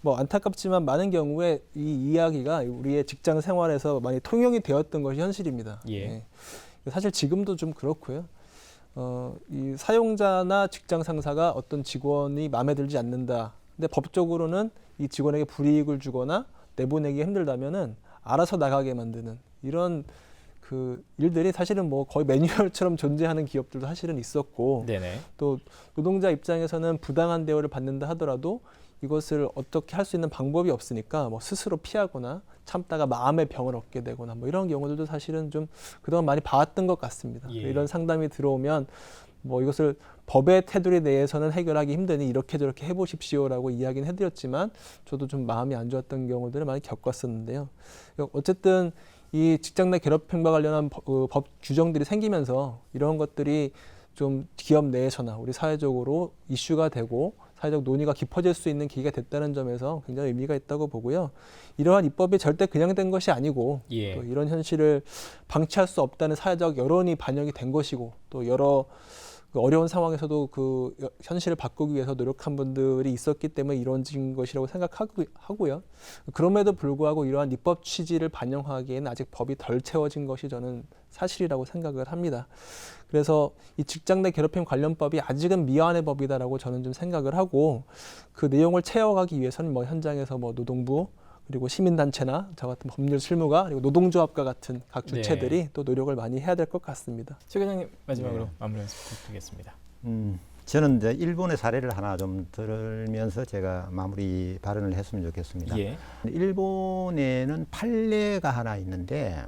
뭐 안타깝지만 많은 경우에 이 이야기가 우리의 직장 생활에서 많이 통용이 되었던 것이 현실입니다. 예. 사실 지금도 좀 그렇고요. 이 사용자나 직장 상사가 어떤 직원이 마음에 들지 않는다. 근데 법적으로는 이 직원에게 불이익을 주거나 내보내기 힘들다면은 알아서 나가게 만드는 이런 그 일들이 사실은 뭐 거의 매뉴얼처럼 존재하는 기업들도 사실은 있었고, 네네. 또 노동자 입장에서는 부당한 대우를 받는다 하더라도 이것을 어떻게 할 수 있는 방법이 없으니까 뭐 스스로 피하거나 참다가 마음의 병을 얻게 되거나 뭐 이런 경우들도 사실은 좀 그동안 많이 봐왔던 것 같습니다. 예. 이런 상담이 들어오면 뭐 이것을 법의 테두리 내에서는 해결하기 힘드니 이렇게 저렇게 해보십시오라고 이야기는 해드렸지만 저도 좀 마음이 안 좋았던 경우들을 많이 겪었었는데요. 어쨌든 이 직장 내 괴롭힘과 관련한 법 규정들이 생기면서 이런 것들이 좀 기업 내에서나 우리 사회적으로 이슈가 되고 사회적 논의가 깊어질 수 있는 계기가 됐다는 점에서 굉장히 의미가 있다고 보고요. 이러한 입법이 절대 그냥 된 것이 아니고 예. 또 이런 현실을 방치할 수 없다는 사회적 여론이 반영이 된 것이고 또 여러 그 어려운 상황에서도 그 현실을 바꾸기 위해서 노력한 분들이 있었기 때문에 이루어진 것이라고 생각하고요. 그럼에도 불구하고 이러한 입법 취지를 반영하기에는 아직 법이 덜 채워진 것이 저는 사실이라고 생각을 합니다. 그래서 이 직장 내 괴롭힘 관련법이 아직은 미완의 법이다라고 저는 좀 생각을 하고 그 내용을 채워가기 위해서는 뭐 현장에서 뭐 노동부 그리고 시민단체나 저 같은 법률 실무가 그리고 노동조합과 같은 각 주체들이 또 노력을 많이 해야 될 것 같습니다. 최 과장님 마지막으로 마무리 말씀 부탁드리겠습니다. 저는 이제 일본의 사례를 하나 좀 들으면서 제가 마무리 발언을 했으면 좋겠습니다. 예. 일본에는 판례가 하나 있는데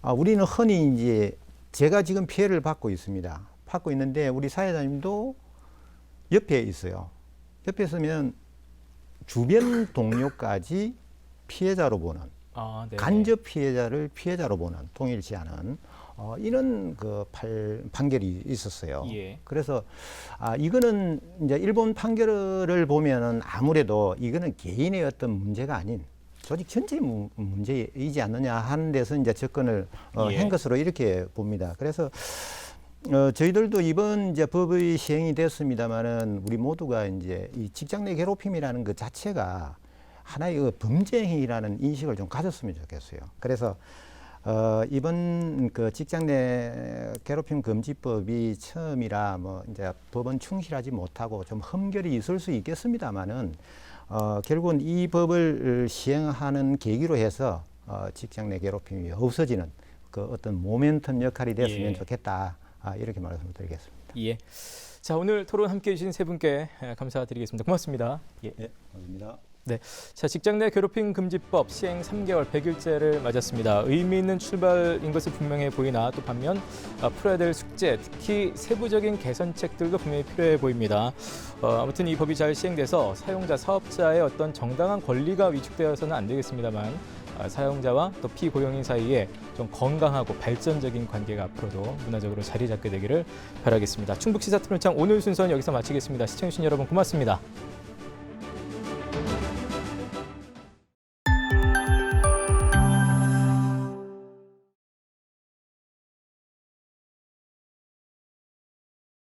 우리는 흔히 이제 제가 지금 피해를 받고 있습니다. 받고 있는데 우리 사회자님도 옆에 있어요. 옆에 있으면 주변 동료까지 피해자로 보는 네. 간접 피해자를 피해자로 보는 통일치 않은 이런 그 판결이 있었어요. 예. 그래서 이거는 이제 일본 판결을 보면은 아무래도 이거는 개인의 어떤 문제가 아닌 조직 전체 문제이지 않느냐 하는 데서 이제 접근을 한 것으로 이렇게 봅니다. 그래서 저희들도 이번 이제 법의 시행이 됐습니다만은 우리 모두가 이제 이 직장 내 괴롭힘이라는 그 자체가 하나의 그 범죄 행위라는 인식을 좀 가졌으면 좋겠어요. 그래서 이번 그 직장 내 괴롭힘 금지법이 처음이라 뭐 이제 법은 충실하지 못하고 좀 흠결이 있을 수 있겠습니다만은 결국은 이 법을 시행하는 계기로 해서 직장 내 괴롭힘이 없어지는 그 어떤 모멘텀 역할이 됐으면 좋겠다. 이렇게 말씀드리겠습니다. 예. 자, 오늘 토론 함께해 주신 세 분께 감사드리겠습니다. 고맙습니다. 예. 네, 감사합니다. 네, 자 직장 내 괴롭힘 금지법 시행 3개월 100일째를 맞았습니다. 의미 있는 출발인 것은 분명해 보이나 또 반면 풀어야 될 숙제, 특히 세부적인 개선책들도 분명히 필요해 보입니다. 아무튼 이 법이 잘 시행돼서 사용자, 사업자의 어떤 정당한 권리가 위축되어서는 안 되겠습니다만 사용자와 또 피고용인 사이에 좀 건강하고 발전적인 관계가 앞으로도 문화적으로 자리 잡게 되기를 바라겠습니다. 충북 시사토론장 오늘 순서는 여기서 마치겠습니다. 시청해주신 여러분 고맙습니다.